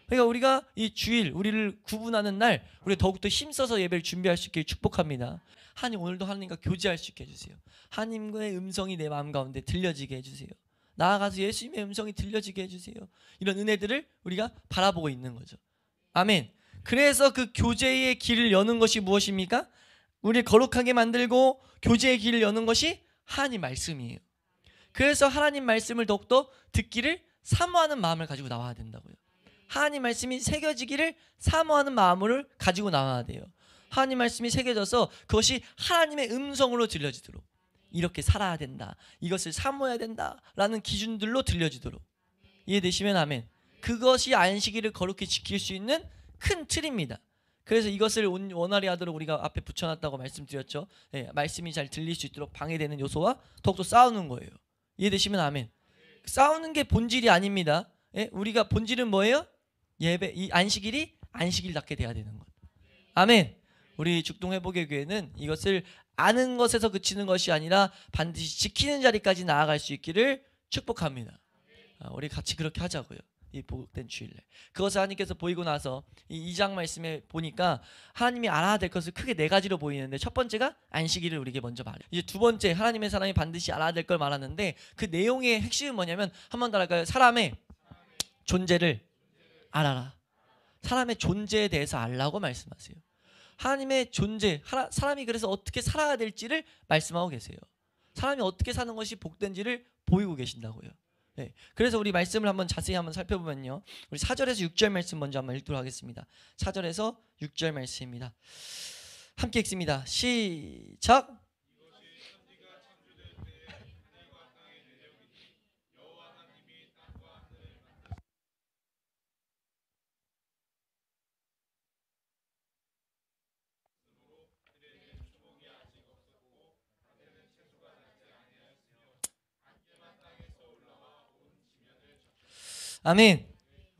Speaker 3: 그러니까 우리가 이 주일 우리를 구분하는 날 우리가 더욱더 힘써서 예배를 준비할 수 있게 축복합니다. 하나님 오늘도 하나님과 교제할 수 있게 해주세요. 하나님의 음성이 내 마음 가운데 들려지게 해주세요. 나아가서 예수님의 음성이 들려지게 해주세요. 이런 은혜들을 우리가 바라보고 있는 거죠. 아멘. 그래서 그 교제의 길을 여는 것이 무엇입니까? 우리를 거룩하게 만들고 교제의 길을 여는 것이 하나님 말씀이에요. 그래서 하나님 말씀을 더욱더 듣기를 사모하는 마음을 가지고 나와야 된다고요. 하나님 말씀이 새겨지기를 사모하는 마음을 가지고 나와야 돼요. 하나님 말씀이 새겨져서 그것이 하나님의 음성으로 들려지도록 이렇게 살아야 된다. 이것을 사모해야 된다. 라는 기준들로 들려지도록 이해되시면 아멘. 그것이 안식일을 거룩히 지킬 수 있는 큰 틀입니다. 그래서 이것을 원활히 하도록 우리가 앞에 붙여놨다고 말씀드렸죠. 네, 말씀이 잘 들릴 수 있도록 방해되는 요소와 더욱더 싸우는 거예요. 이해되시면 아멘. 싸우는 게 본질이 아닙니다. 예? 우리가 본질은 뭐예요? 예배, 이 안식일이 안식일답게 돼야 되는 것. 아멘. 우리 죽동회복의 교회는 이것을 아는 것에서 그치는 것이 아니라 반드시 지키는 자리까지 나아갈 수 있기를 축복합니다. 우리 같이 그렇게 하자고요. 이 복된 주일날 그것을 하나님께서 보이고 나서 이 2장 말씀에 보니까 하나님이 알아야 될 것을 크게 4가지로 보이는데 첫 번째가 안식일을 우리에게 먼저 말해요. 이제 두 번째 하나님의 사람이 반드시 알아야 될 걸 말하는데 그 내용의 핵심은 뭐냐면 한 번 더 할까요? 사람의 존재를 알아라. 사람의 존재에 대해서 알라고 말씀하세요. 하나님의 존재, 사람이 그래서 어떻게 살아야 될지를 말씀하고 계세요. 사람이 어떻게 사는 것이 복된지를 보이고 계신다고요. 네. 그래서 우리 말씀을 한번 자세히 한번 살펴보면요. 우리 4절에서 6절 말씀 먼저 한번 읽도록 하겠습니다. 4절에서 6절 말씀입니다. 함께 읽습니다. 시작. 아멘.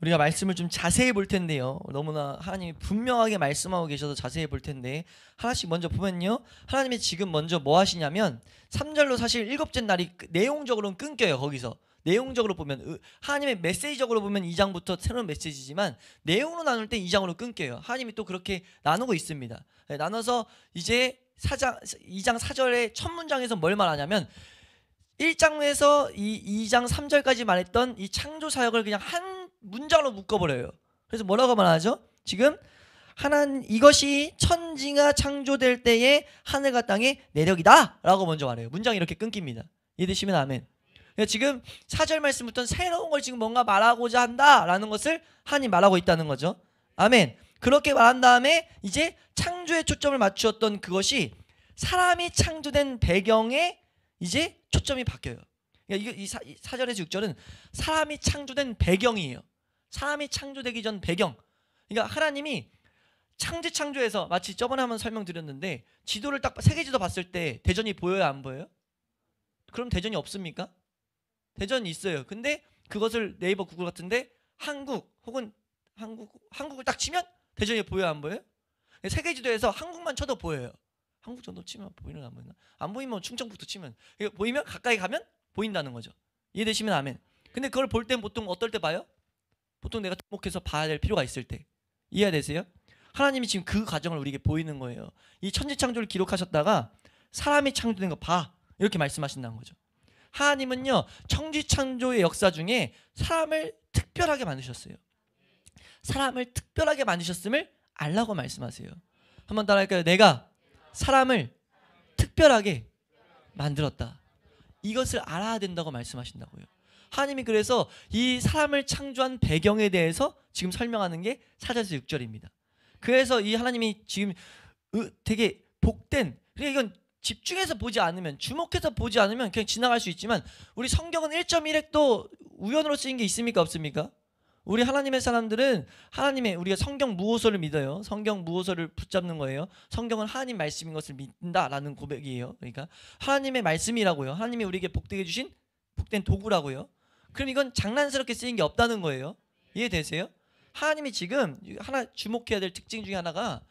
Speaker 3: 우리가 말씀을 좀 자세히 볼 텐데요. 너무나 하나님이 분명하게 말씀하고 계셔서 자세히 볼 텐데 하나씩 먼저 보면요. 하나님이 지금 먼저 뭐 하시냐면 3절로 사실 7째 날이 내용적으로는 끊겨요. 거기서 내용적으로 보면 하나님의 메시지적으로 보면 2장부터 새로운 메시지지만 내용으로 나눌 때 2장으로 끊겨요. 하나님이 또 그렇게 나누고 있습니다. 나눠서 이제 2장 4절의 첫 문장에서 뭘 말하냐면 1장에서 2장 3절까지 말했던 이 창조 사역을 그냥 한 문장으로 묶어버려요. 그래서 뭐라고 말하죠? 지금 이것이 천지가 창조될 때의 하늘과 땅의 내력이다 라고 먼저 말해요. 문장이 이렇게 끊깁니다. 이해되시면 아멘. 지금 4절 말씀부터는 새로운 걸 지금 뭔가 말하고자 한다라는 것을 하나님 말하고 있다는 거죠. 아멘. 그렇게 말한 다음에 이제 창조에 초점을 맞추었던 그것이 사람이 창조된 배경에 이제 초점이 바뀌어요. 그러니까 이 4절에서 6절은 사람이 창조된 배경이에요. 사람이 창조되기 전 배경. 그러니까 하나님이 창조에서 마치 저번에 한번 설명드렸는데 지도를 딱 세계지도 봤을 때 대전이 보여요, 안 보여요? 그럼 대전이 없습니까? 대전이 있어요. 근데 그것을 네이버 구글 같은데 한국 혹은 한국을 딱 치면 대전이 보여요, 안 보여요? 세계지도에서 한국만 쳐도 보여요. 한국 정도 치면 보이는 안 보이나? 안 보이면 충청북도 치면 보이면 가까이 가면 보인다는 거죠. 이해되시면 아멘. 근데 그걸 볼 땐 보통 어떨 때 봐요? 보통 내가 접목해서 봐야 될 필요가 있을 때. 이해되세요? 하나님이 지금 그 과정을 우리에게 보이는 거예요. 이 천지창조를 기록하셨다가 사람이 창조된 거 봐 이렇게 말씀하신다는 거죠. 하나님은요 천지창조의 역사 중에 사람을 특별하게 만드셨어요. 사람을 특별하게 만드셨음을 알라고 말씀하세요. 한번 따라할까요? 내가 사람을 특별하게 만들었다. 이것을 알아야 된다고 말씀하신다고요. 하나님이 그래서 이 사람을 창조한 배경에 대해서 지금 설명하는 게 4절에서 6절입니다. 그래서 이 하나님이 지금 되게 복된, 그러니까 이건 집중해서 보지 않으면, 주목해서 보지 않으면 그냥 지나갈 수 있지만, 우리 성경은 1.1획도 우연으로 쓰인 게 있습니까 없습니까? 우리 하나님의 사람들은 하나님의, 우리가 성경 무호서를 믿어요. 성경 무호서를 붙잡는 거예요. 성경은 하나님 말씀인 것을 믿는다라는 고백이에요. 그러니까 하나님의 말씀이라고요. 하나님이 우리에게 복되게 주신 복된 도구라고요. 그럼 이건 장난스럽게 쓰인 게 없다는 거예요. 이해되세요? 하나님이 지금 하나 주목해야 될 특징 중에 하나가,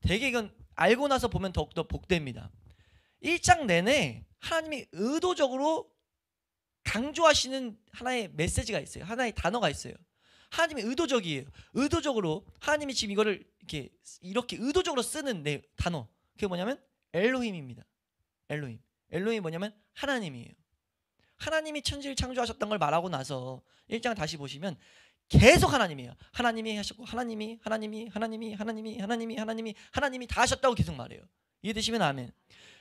Speaker 3: 되게 이건 알고 나서 보면 더욱더 복됩니다. 1장 내내 하나님이 의도적으로 강조하시는 하나의 메시지가 있어요. 하나의 단어가 있어요. 하나님이 의도적이에요. 의도적으로 하나님이 지금 이거를 이렇게 의도적으로 쓰는 단어, 그게 뭐냐면 엘로힘입니다. 엘로힘. 엘로힘이 뭐냐면 하나님이에요. 하나님이 천지를 창조하셨던 걸 말하고 나서 1장 다시 보시면 계속 하나님이에요. 하나님이 하셨고, 하나님이 다 하셨다고 계속 말해요. 이해되시면 아멘.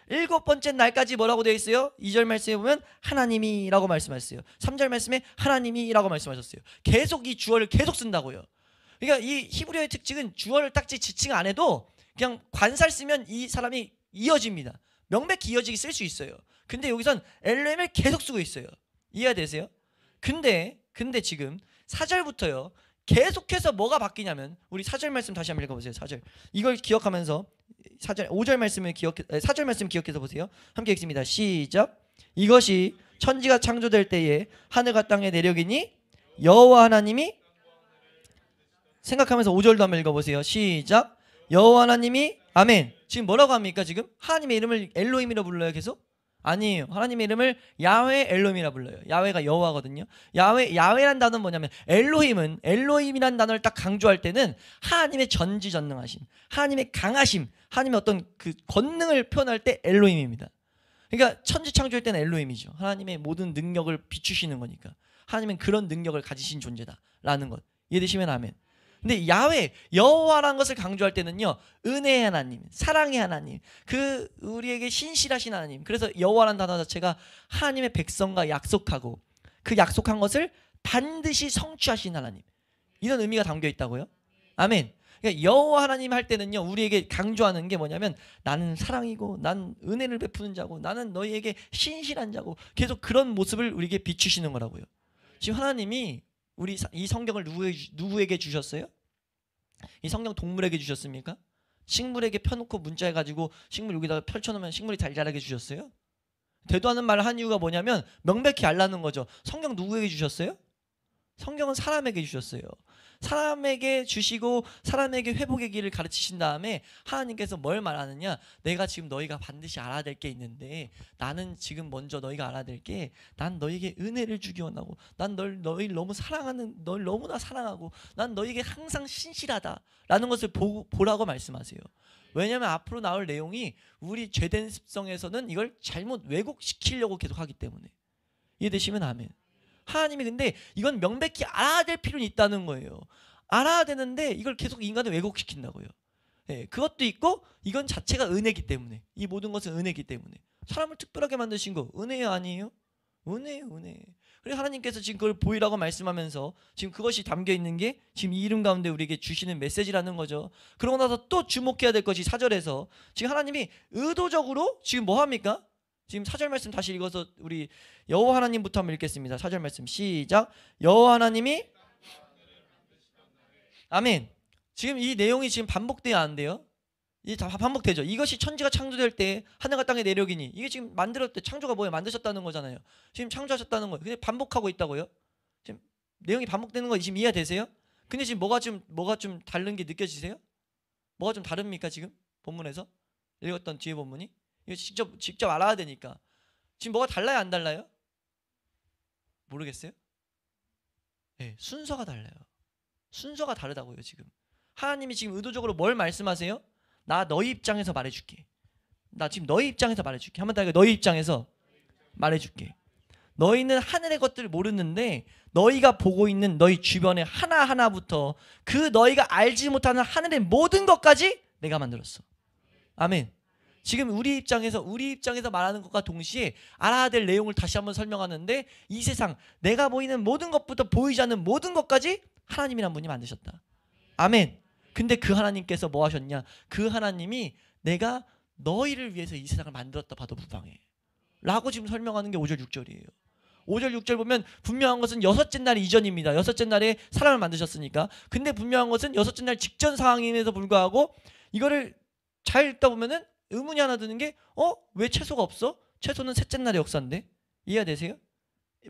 Speaker 3: 7번째 날까지 뭐라고 되어 있어요? 2절 말씀에 보면 하나님이라고 말씀하셨어요. 3절 말씀에 하나님이라고 말씀하셨어요. 계속 이 주어를 계속 쓴다고요. 그러니까 이 히브리어의 특징은 주어를 딱지 지칭 안 해도 그냥 관살 쓰면 이 사람이 이어집니다. 명백히 이어지게 쓸 수 있어요. 근데 여기선 엘로힘을 계속 쓰고 있어요. 이해가 되세요? 근데 지금 4절부터요 계속해서 뭐가 바뀌냐면, 우리 4절 말씀 다시 한번 읽어보세요. 4절 이걸 기억하면서 5절 말씀을 4절 말씀 기억해서 보세요. 함께 읽습니다. 시작. 이것이 천지가 창조될 때에 하늘과 땅의 내력이니 여호와 하나님이, 생각하면서 5절도 한번 읽어보세요. 시작. 여호와 하나님이, 아멘. 지금 뭐라고 합니까? 지금 하나님의 이름을 엘로힘이라 불러요 계속? 아니에요. 하나님의 이름을 야훼 엘로힘이라 불러요. 야훼가 여호와거든요. 야훼란 단어는 뭐냐면, 엘로힘은, 엘로힘이란 단어를 딱 강조할 때는 하나님의 전지전능하심, 하나님의 강하심, 하나님의 어떤 그 권능을 표현할 때 엘로힘입니다. 그러니까 천지 창조할 때는 엘로힘이죠. 하나님의 모든 능력을 비추시는 거니까. 하나님은 그런 능력을 가지신 존재다라는 것. 이해되시면 아멘. 근데 야훼, 여호와라는 것을 강조할 때는요, 은혜의 하나님, 사랑의 하나님, 그 우리에게 신실하신 하나님. 그래서 여호와라는 단어 자체가 하나님의 백성과 약속하고 그 약속한 것을 반드시 성취하신 하나님, 이런 의미가 담겨 있다고요. 아멘. 그러니까 여호와 하나님 할 때는요, 우리에게 강조하는 게 뭐냐면, 나는 사랑이고, 난 은혜를 베푸는 자고, 나는 너희에게 신실한 자고, 계속 그런 모습을 우리에게 비추시는 거라고요. 지금 하나님이 우리 이 성경을 누구에게 주셨어요? 이 성경 동물에게 주셨습니까? 식물에게 펴놓고 문자해가지고 식물 여기다가 펼쳐놓으면 식물이 잘 자라게 주셨어요? 되도 않는 말을 한 이유가 뭐냐면, 명백히 알라는 거죠. 성경 누구에게 주셨어요? 성경은 사람에게 주셨어요. 사람에게 주시고 사람에게 회복의 길을 가르치신 다음에 하나님께서 뭘 말하느냐, 내가 지금 너희가 반드시 알아야 될 게 있는데, 나는 지금 먼저 너희가 알아야 될 게, 난 너희에게 은혜를 주기 원하고, 난 너희를 너무 사랑하는, 널 너무나 사랑하고, 난 너희에게 항상 신실하다라는 것을 보라고 말씀하세요. 왜냐하면 앞으로 나올 내용이 우리 죄된 습성에서는 이걸 잘못 왜곡시키려고 계속 하기 때문에. 이해되시면 아멘. 하나님이 근데 이건 명백히 알아야 될 필요는 있다는 거예요. 알아야 되는데 이걸 계속 인간을 왜곡시킨다고요. 네, 그것도 있고, 이건 자체가 은혜이기 때문에, 이 모든 것은 은혜이기 때문에. 사람을 특별하게 만드신 거 은혜요 아니에요? 은혜예요, 은혜. 그래서 하나님께서 지금 그걸 보이라고 말씀하면서 지금 그것이 담겨 있는 게 지금 이 이름 가운데 우리에게 주시는 메시지라는 거죠. 그러고 나서 또 주목해야 될 것이 4절에서 지금 하나님이 의도적으로 지금 뭐 합니까? 지금 4절 말씀 다시 읽어서 우리 여호와 하나님부터 한번 읽겠습니다. 4절 말씀 시작. 여호와 하나님이, 아멘. 지금 이 내용이 지금 반복돼야 안 돼요? 이게 다 반복되죠. 이것이 천지가 창조될 때 하늘과 땅의 내력이니, 이게 지금 만들었을 때 창조가 뭐예요? 만드셨다는 거잖아요. 지금 창조하셨다는 거예요. 근데 반복하고 있다고요? 지금 내용이 반복되는 거 지금 이해되세요? 근데 지금 뭐가 좀 다른 게 느껴지세요? 뭐가 좀 다릅니까 지금 본문에서 읽었던 뒤에 본문이? 이거 직접 알아야 되니까. 지금 뭐가 달라요, 안 달라요? 모르겠어요? 네, 순서가 달라요. 순서가 다르다고요. 지금 하나님이 지금 의도적으로 뭘 말씀하세요? 나 너희 입장에서 말해줄게. 나 지금 너희 입장에서 말해줄게. 한번 더 너희 입장에서 말해줄게. 너희는 하늘의 것들을 모르는데, 너희가 보고 있는 너희 주변의 하나하나부터 그 너희가 알지 못하는 하늘의 모든 것까지 내가 만들었어. 아멘. 지금 우리 입장에서 말하는 것과 동시에 알아야 될 내용을 다시 한번 설명하는데, 이 세상 내가 보이는 모든 것부터 보이지 않는 모든 것까지 하나님이란 분이 만드셨다. 아멘. 근데 그 하나님께서 뭐 하셨냐? 그 하나님이 내가 너희를 위해서 이 세상을 만들었다 봐도 무방해 라고 지금 설명하는 게 5절 6절이에요. 5절 6절 보면 분명한 것은 여섯째 날 이전입니다. 여섯째 날에 사람을 만드셨으니까. 근데 분명한 것은 여섯째 날 직전 상황임에도 불구하고 이거를 잘 읽다 보면은 의문이 하나 드는 게, 왜 채소가 없어? 채소는 셋째 날의 역사인데. 이해가 되세요?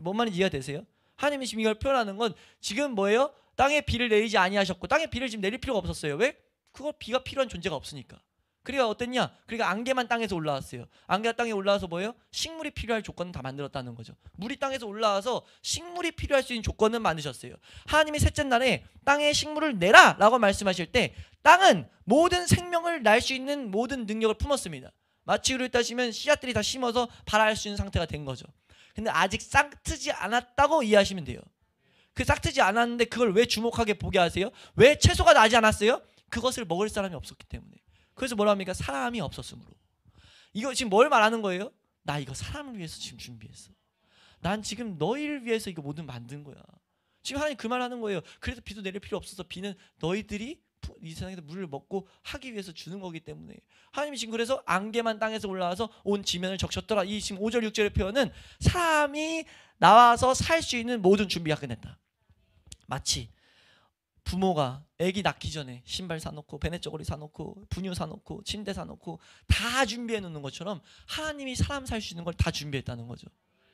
Speaker 3: 뭔 말인지 이해가 되세요? 하나님이 지금 이걸 표현하는 건 지금 뭐예요? 땅에 비를 내리지 아니하셨고, 땅에 비를 지금 내릴 필요가 없었어요. 왜? 그거 비가 필요한 존재가 없으니까. 그러니까 어땠냐? 그러니까 안개만 땅에서 올라왔어요. 안개가 땅에 올라와서 뭐예요? 식물이 필요할 조건은 다 만들었다는 거죠. 물이 땅에서 올라와서 식물이 필요할 수 있는 조건은 만드셨어요. 하나님이 셋째 날에 땅에 식물을 내라 라고 말씀하실 때 땅은 모든 생명을 날 수 있는 모든 능력을 품었습니다. 마치 그를 따지면 씨앗들이 다 심어서 발할 수 있는 상태가 된 거죠. 근데 아직 싹트지 않았다고 이해하시면 돼요. 그 싹트지 않았는데 그걸 왜 주목하게 보게 하세요? 왜 채소가 나지 않았어요? 그것을 먹을 사람이 없었기 때문에. 그래서 뭐라 합니까? 사람이 없었으므로. 이거 지금 뭘 말하는 거예요? 나 이거 사람을 위해서 지금 준비했어. 난 지금 너희를 위해서 이거 모든 만든 거야. 지금 하나님 그 말하는 거예요. 그래서 비도 내릴 필요 없어서 비는 너희들이 이 세상에서 물을 먹고 하기 위해서 주는 거기 때문에. 하나님이 지금 그래서 안개만 땅에서 올라와서 온 지면을 적셨더라. 이 지금 5절 6절의 표현은 사람이 나와서 살 수 있는 모든 준비가 끝냈다. 마치 부모가 아기 낳기 전에 신발 사놓고 베네저고리 사놓고 분유 사놓고 침대 사놓고 다 준비해 놓는 것처럼 하나님이 사람 살 수 있는 걸 다 준비했다는 거죠.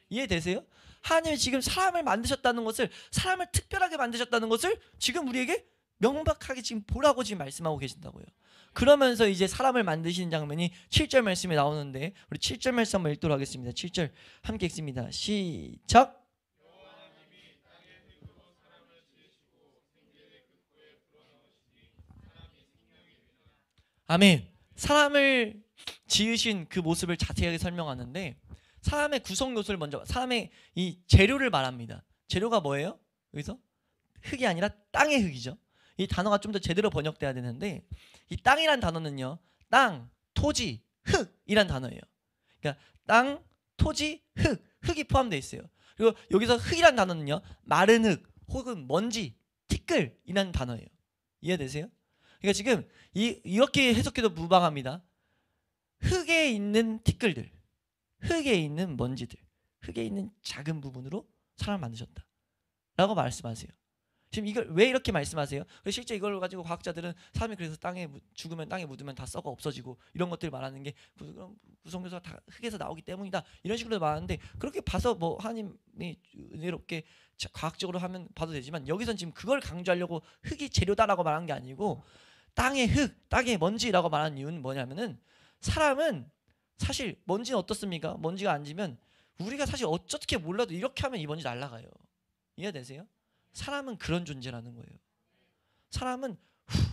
Speaker 3: 이해되세요? 하나님이 지금 사람을 만드셨다는 것을, 사람을 특별하게 만드셨다는 것을 지금 우리에게 명백하게 지금 보라고 지금 말씀하고 계신다고요. 그러면서 이제 사람을 만드시는 장면이 7절 말씀에 나오는데, 우리 7절 말씀 한번 읽도록 하겠습니다. 7절 함께 읽습니다. 시작. 아멘. 사람을 지으신 그 모습을 자세하게 설명하는데, 사람의 구성 요소를 먼저, 사람의 이 재료를 말합니다. 재료가 뭐예요? 여기서 흙이 아니라 땅의 흙이죠. 이 단어가 좀 더 제대로 번역돼야 되는데, 이 땅이란 단어는요, 땅, 토지, 흙이란 단어예요. 그러니까 땅, 토지, 흙이 포함되어 있어요. 그리고 여기서 흙이란 단어는요, 마른 흙 혹은 먼지, 티끌이라는 단어예요. 이해되세요? 그러니까 지금 이렇게 해석해도 무방합니다. 흙에 있는 티끌들, 흙에 있는 먼지들, 흙에 있는 작은 부분으로 사람을 만드셨다 라고 말씀하세요. 지금 이걸 왜 이렇게 말씀하세요? 실제 이걸 가지고 과학자들은 사람이 그래서 땅에 죽으면, 땅에 묻으면 다 썩어 없어지고 이런 것들을 말하는 게 구성요소가 다 흙에서 나오기 때문이다 이런 식으로 말하는데, 그렇게 봐서 뭐 하나님이 은혜롭게 과학적으로 하면 봐도 되지만, 여기선 지금 그걸 강조하려고 흙이 재료다라고 말한 게 아니고 땅의 흙, 땅의 먼지라고 말하는 이유는 뭐냐면은, 사람은 사실 먼지는 어떻습니까? 먼지가 앉으면 우리가 사실 어떻게 몰라도 이렇게 하면 이 먼지 날아가요. 이해되세요? 사람은 그런 존재라는 거예요. 사람은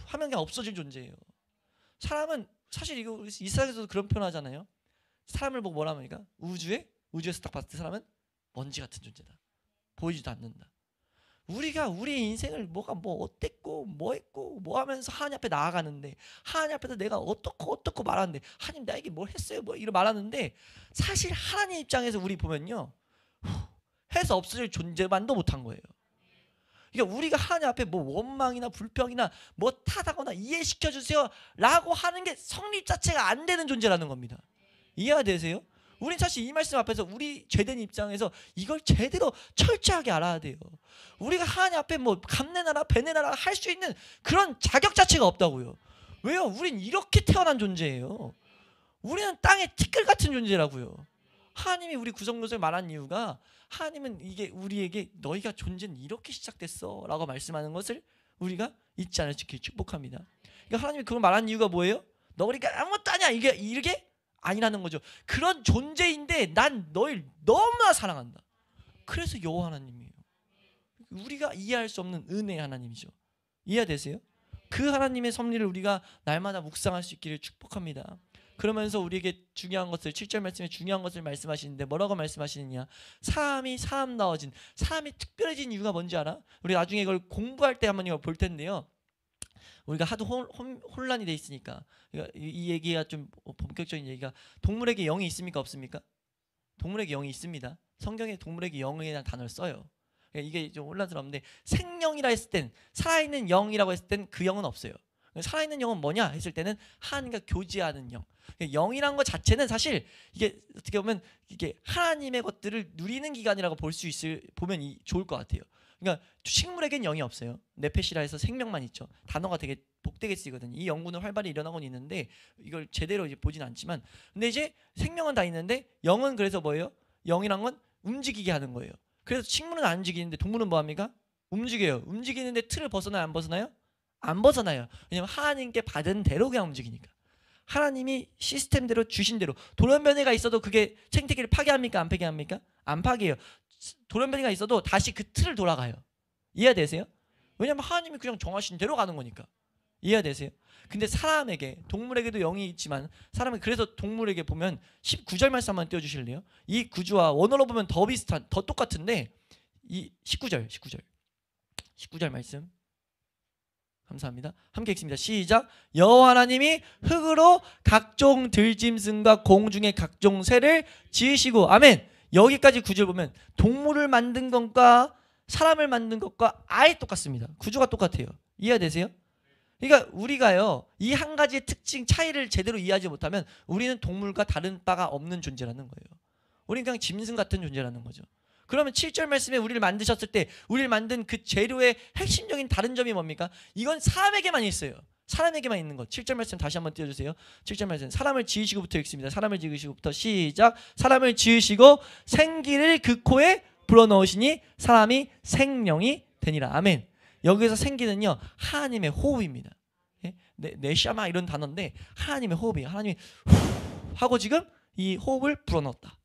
Speaker 3: 하면 그냥 없어질 존재예요. 사람은 사실 이거 이 세상에서도 그런 표현하잖아요. 사람을 보고 뭐라 합니까? 우주에서 딱 봤을 때 사람은 먼지 같은 존재다. 보이지도 않는다. 우리가 우리 인생을 뭐가 뭐 어땠고 뭐 했고 뭐 하면서 하나님 앞에 나아가는데, 하나님 앞에서 내가 어떻고 말하는데, 하나님 나에게 뭘 했어요 뭐 이런 말하는데, 사실 하나님 입장에서 우리 보면요, 해서 없어질 존재만도 못한 거예요. 그러니까 우리가 하나님 앞에 뭐 원망이나 불평이나 뭐 탓하거나 이해시켜 주세요 라고 하는 게 성립 자체가 안 되는 존재라는 겁니다. 이해가 되세요? 우린 사실 이 말씀 앞에서 우리 죄된 입장에서 이걸 제대로 철저하게 알아야 돼요. 우리가 하나님 앞에 뭐 감내나라 배내나라 할 수 있는 그런 자격 자체가 없다고요. 왜요? 우린 이렇게 태어난 존재예요. 우리는 땅의 티끌 같은 존재라고요. 하나님이 우리 구성요소를 말한 이유가, 하나님은 이게 우리에게 너희가 존재는 이렇게 시작됐어 라고 말씀하는 것을 우리가 잊지 않을 수 있게 축복합니다. 그러니까 하나님이 그걸 말한 이유가 뭐예요? 너희가 아무것도 아니야, 이게 아니라는 거죠. 그런 존재인데 난 너희를 너무나 사랑한다. 그래서 여호와 하나님이에요. 우리가 이해할 수 없는 은혜의 하나님이죠. 이해되세요? 그 하나님의 섭리를 우리가 날마다 묵상할 수 있기를 축복합니다. 그러면서 우리에게 중요한 것을, 7절 말씀에 중요한 것을 말씀하시는데 뭐라고 말씀하시느냐, 사람이 사람다워진, 사람이 특별해진 이유가 뭔지 알아? 우리 나중에 이걸 공부할 때 한번 이걸 볼 텐데요, 우리가 하도 혼란이 돼 있으니까 그러니까 이 얘기가 좀 본격적인 얘기가 동물에게 영이 있습니까 없습니까? 동물에게 영이 있습니다. 성경에 동물에게 영이라는 단어를 써요. 그러니까 이게 좀 혼란스러운데 생령이라 했을 땐 살아있는 영이라고 했을 땐 그 영은 없어요. 살아있는 영은 뭐냐 했을 때는 하나님과 교제하는 영. 영이란 것 자체는 사실 이게 어떻게 보면 이게 하나님의 것들을 누리는 기간이라고 보면 좋을 것 같아요. 그러니까 식물에겐 영이 없어요. 네페시라 해서 생명만 있죠. 단어가 되게 복되게 쓰이거든요. 이 연구는 활발히 일어나고 있는데 이걸 제대로 이제 보진 않지만, 근데 이제 생명은 다 있는데 영은 그래서 뭐예요? 영이란 건 움직이게 하는 거예요. 그래서 식물은 안 움직이는데 동물은 뭐 합니까? 움직여요. 움직이는데 틀을 벗어나요? 안 벗어나요? 안 벗어나요. 왜냐면 하나님께 받은 대로 그냥 움직이니까. 하나님이 시스템대로 주신 대로. 돌연변이가 있어도 그게 생태계를 파괴합니까? 안 파괴합니까? 안 파괴해요. 돌연변이가 있어도 다시 그 틀을 돌아가요. 이해되세요? 왜냐면 하나님이 그냥 정하신 대로 가는 거니까. 이해되세요? 근데 사람에게, 동물에게도 영이 있지만 사람은, 그래서 동물에게 보면 19절 말씀 한번 띄워주실래요? 이 구주와 원어로 보면 더 비슷한, 더 똑같은데 이 19절 말씀 감사합니다. 함께 읽습니다. 시작. 여호와 하나님이 흙으로 각종 들짐승과 공중의 각종 새를 지으시고. 아멘. 여기까지 구절 보면 동물을 만든 것과 사람을 만든 것과 아예 똑같습니다. 구조가 똑같아요. 이해되세요? 그러니까 우리가요, 이 한 가지의 특징 차이를 제대로 이해하지 못하면 우리는 동물과 다른 바가 없는 존재라는 거예요. 우리는 그냥 짐승 같은 존재라는 거죠. 그러면 7절 말씀에 우리를 만드셨을 때 우리를 만든 그 재료의 핵심적인 다른 점이 뭡니까? 이건 사람에게만 있어요. 사람에게만 있는 것. 7절 말씀 다시 한번 띄워주세요. 7절 말씀. 사람을 지으시고부터 읽습니다. 사람을 지으시고부터 시작. 사람을 지으시고 생기를 그 코에 불어넣으시니 사람이 생명이 되니라. 아멘. 여기서 생기는요, 하나님의 호흡입니다. 예? 네샤마 이런 단어인데 하나님의 호흡이에요. 하나님이 후 하고 지금 이 호흡을 불어넣었다.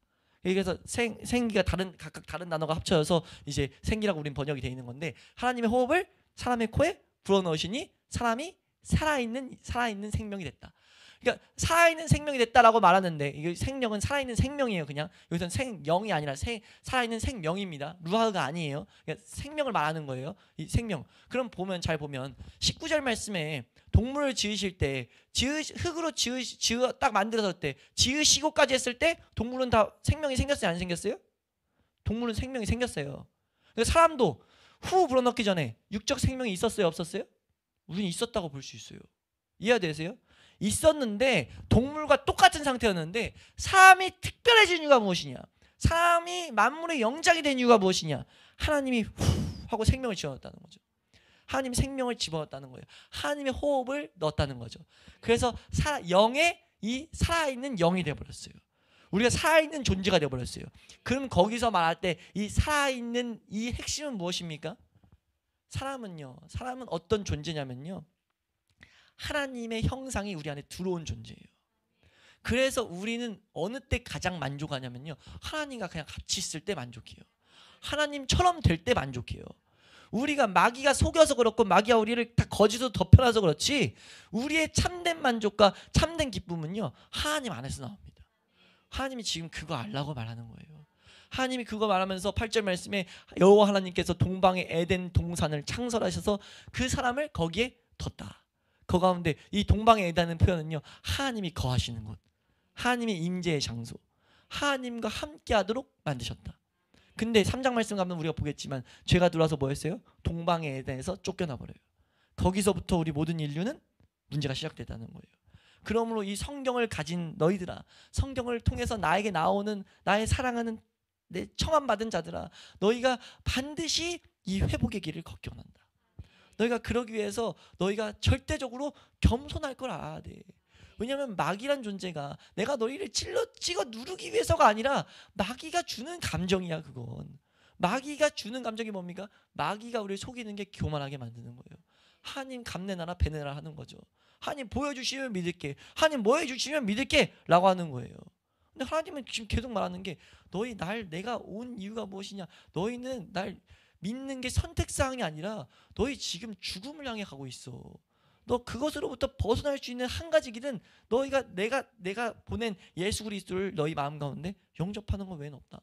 Speaker 3: 그래서 생기가 각각 다른 단어가 합쳐져서 이제 생기라고 우린 번역이 되어 있는 건데, 하나님의 호흡을 사람의 코에 불어넣으시니 사람이 살아있는 생명이 됐다. 그러니까 살아있는 생명이 됐다라고 말하는데, 이게 생명은 살아있는 생명이에요. 그냥 여기서는 생영이 아니라 살아있는 생명입니다. 루하가 아니에요. 그러니까 생명을 말하는 거예요. 이 생명. 그럼 잘 보면 19절 말씀에 동물을 지으실 때 흙으로 딱 만들었을 때 지으시고까지 했을 때 동물은 다 생명이 생겼어요? 안 생겼어요? 동물은 생명이 생겼어요. 그러니까 사람도 후 불어넣기 전에 육적 생명이 있었어요? 없었어요? 우리는 있었다고 볼 수 있어요. 이해되세요? 있었는데 동물과 똑같은 상태였는데 사람이 특별해진 이유가 무엇이냐? 사람이 만물의 영장이 된 이유가 무엇이냐? 하나님이 후 하고 생명을 집어넣었다는 거죠. 하나님이 생명을 집어넣었다는 거예요. 하나님의 호흡을 넣었다는 거죠. 그래서 이 살아있는 영이 되어버렸어요. 우리가 살아있는 존재가 되어버렸어요. 그럼 거기서 말할 때 이 살아있는 이 핵심은 무엇입니까? 사람은 어떤 존재냐면요, 하나님의 형상이 우리 안에 들어온 존재예요. 그래서 우리는 어느 때 가장 만족하냐면요, 하나님과 그냥 같이 있을 때 만족해요. 하나님처럼 될 때 만족해요. 우리가 마귀가 속여서 그렇고 마귀가 우리를 다 거짓으로 덮여놔서 그렇지, 우리의 참된 만족과 참된 기쁨은요, 하나님 안에서 나옵니다. 하나님이 지금 그거 알라고 말하는 거예요. 하나님이 그거 말하면서 8절 말씀에 여호와 하나님께서 동방의 에덴 동산을 창설하셔서 그 사람을 거기에 뒀다. 그 가운데 이 동방의 에덴의 표현은요, 하나님이 거하시는 곳, 하나님의 임재의 장소, 하나님과 함께하도록 만드셨다. 근데 3장 말씀 가면 우리가 보겠지만 죄가 들어와서 뭐였어요? 동방의 에덴에서 쫓겨나 버려요. 거기서부터 우리 모든 인류는 문제가 시작됐다는 거예요. 그러므로 이 성경을 가진 너희들아, 성경을 통해서 나에게 나오는 나의 사랑하는 내 청함받은 자들아, 너희가 반드시 이 회복의 길을 걷게 원한다. 너희가 그러기 위해서 너희가 절대적으로 겸손할 걸 알아야 돼. 왜냐하면 마귀란 존재가 내가 너희를 찍어 누르기 위해서가 아니라 마귀가 주는 감정이야. 그건 마귀가 주는 감정이 뭡니까? 마귀가 우리를 속이는 게 교만하게 만드는 거예요. 하나님 감내나라 배내라 하는 거죠. 하나님 보여주시면 믿을게, 하나님 뭐 해주시면 믿을게 라고 하는 거예요. 근데 하나님은 지금 계속 말하는 게, 너희 내가 온 이유가 무엇이냐? 너희는 날 믿는 게 선택사항이 아니라 너희 지금 죽음을 향해 가고 있어. 너 그것으로부터 벗어날 수 있는 한 가지 길은 너희가 내가 보낸 예수 그리스도를 너희 마음 가운데 영접하는 것 외에는 없다.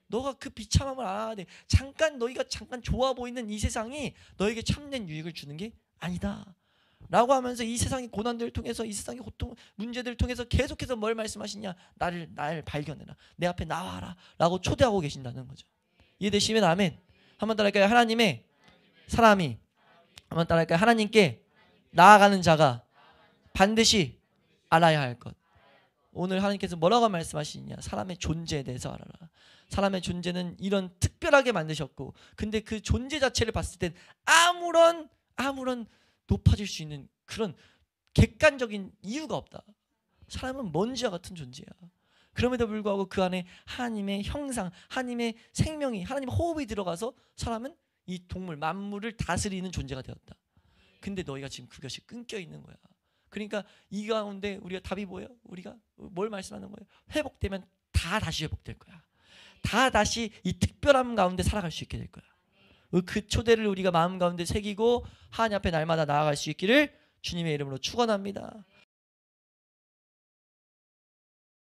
Speaker 3: 너가 그 비참함을 알아야 돼. 너희가 잠깐 좋아 보이는 이 세상이 너에게 참된 유익을 주는 게 아니다. 라고 하면서 이 세상의 고난들을 통해서, 이 세상의 고통, 문제들을 통해서 계속해서 뭘 말씀하시냐? 날 발견해라, 내 앞에 나와라 라고 초대하고 계신다는 거죠. 이해되시면 아멘. 한번 따라할까요? 하나님의 사람이, 한번 따라할까요? 하나님께 나아가는 자가 반드시 알아야 할 것. 오늘 하나님께서 뭐라고 말씀하시느냐? 사람의 존재에 대해서 알아라. 사람의 존재는 이런 특별하게 만드셨고, 근데 그 존재 자체를 봤을 땐 아무런 높아질 수 있는 그런 객관적인 이유가 없다. 사람은 먼지와 같은 존재야. 그럼에도 불구하고 그 안에 하나님의 형상, 하나님의 생명이, 하나님의 호흡이 들어가서 사람은 이 동물, 만물을 다스리는 존재가 되었다. 근데 너희가 지금 그것이 끊겨 있는 거야. 그러니까 이 가운데 우리가 답이 뭐예요? 우리가 뭘 말씀하는 거예요? 회복되면 다 다시 회복될 거야. 다 다시 이 특별함 가운데 살아갈 수 있게 될 거야. 그 초대를 우리가 마음 가운데 새기고 하나님 앞에 날마다 나아갈 수 있기를 주님의 이름으로 축원합니다.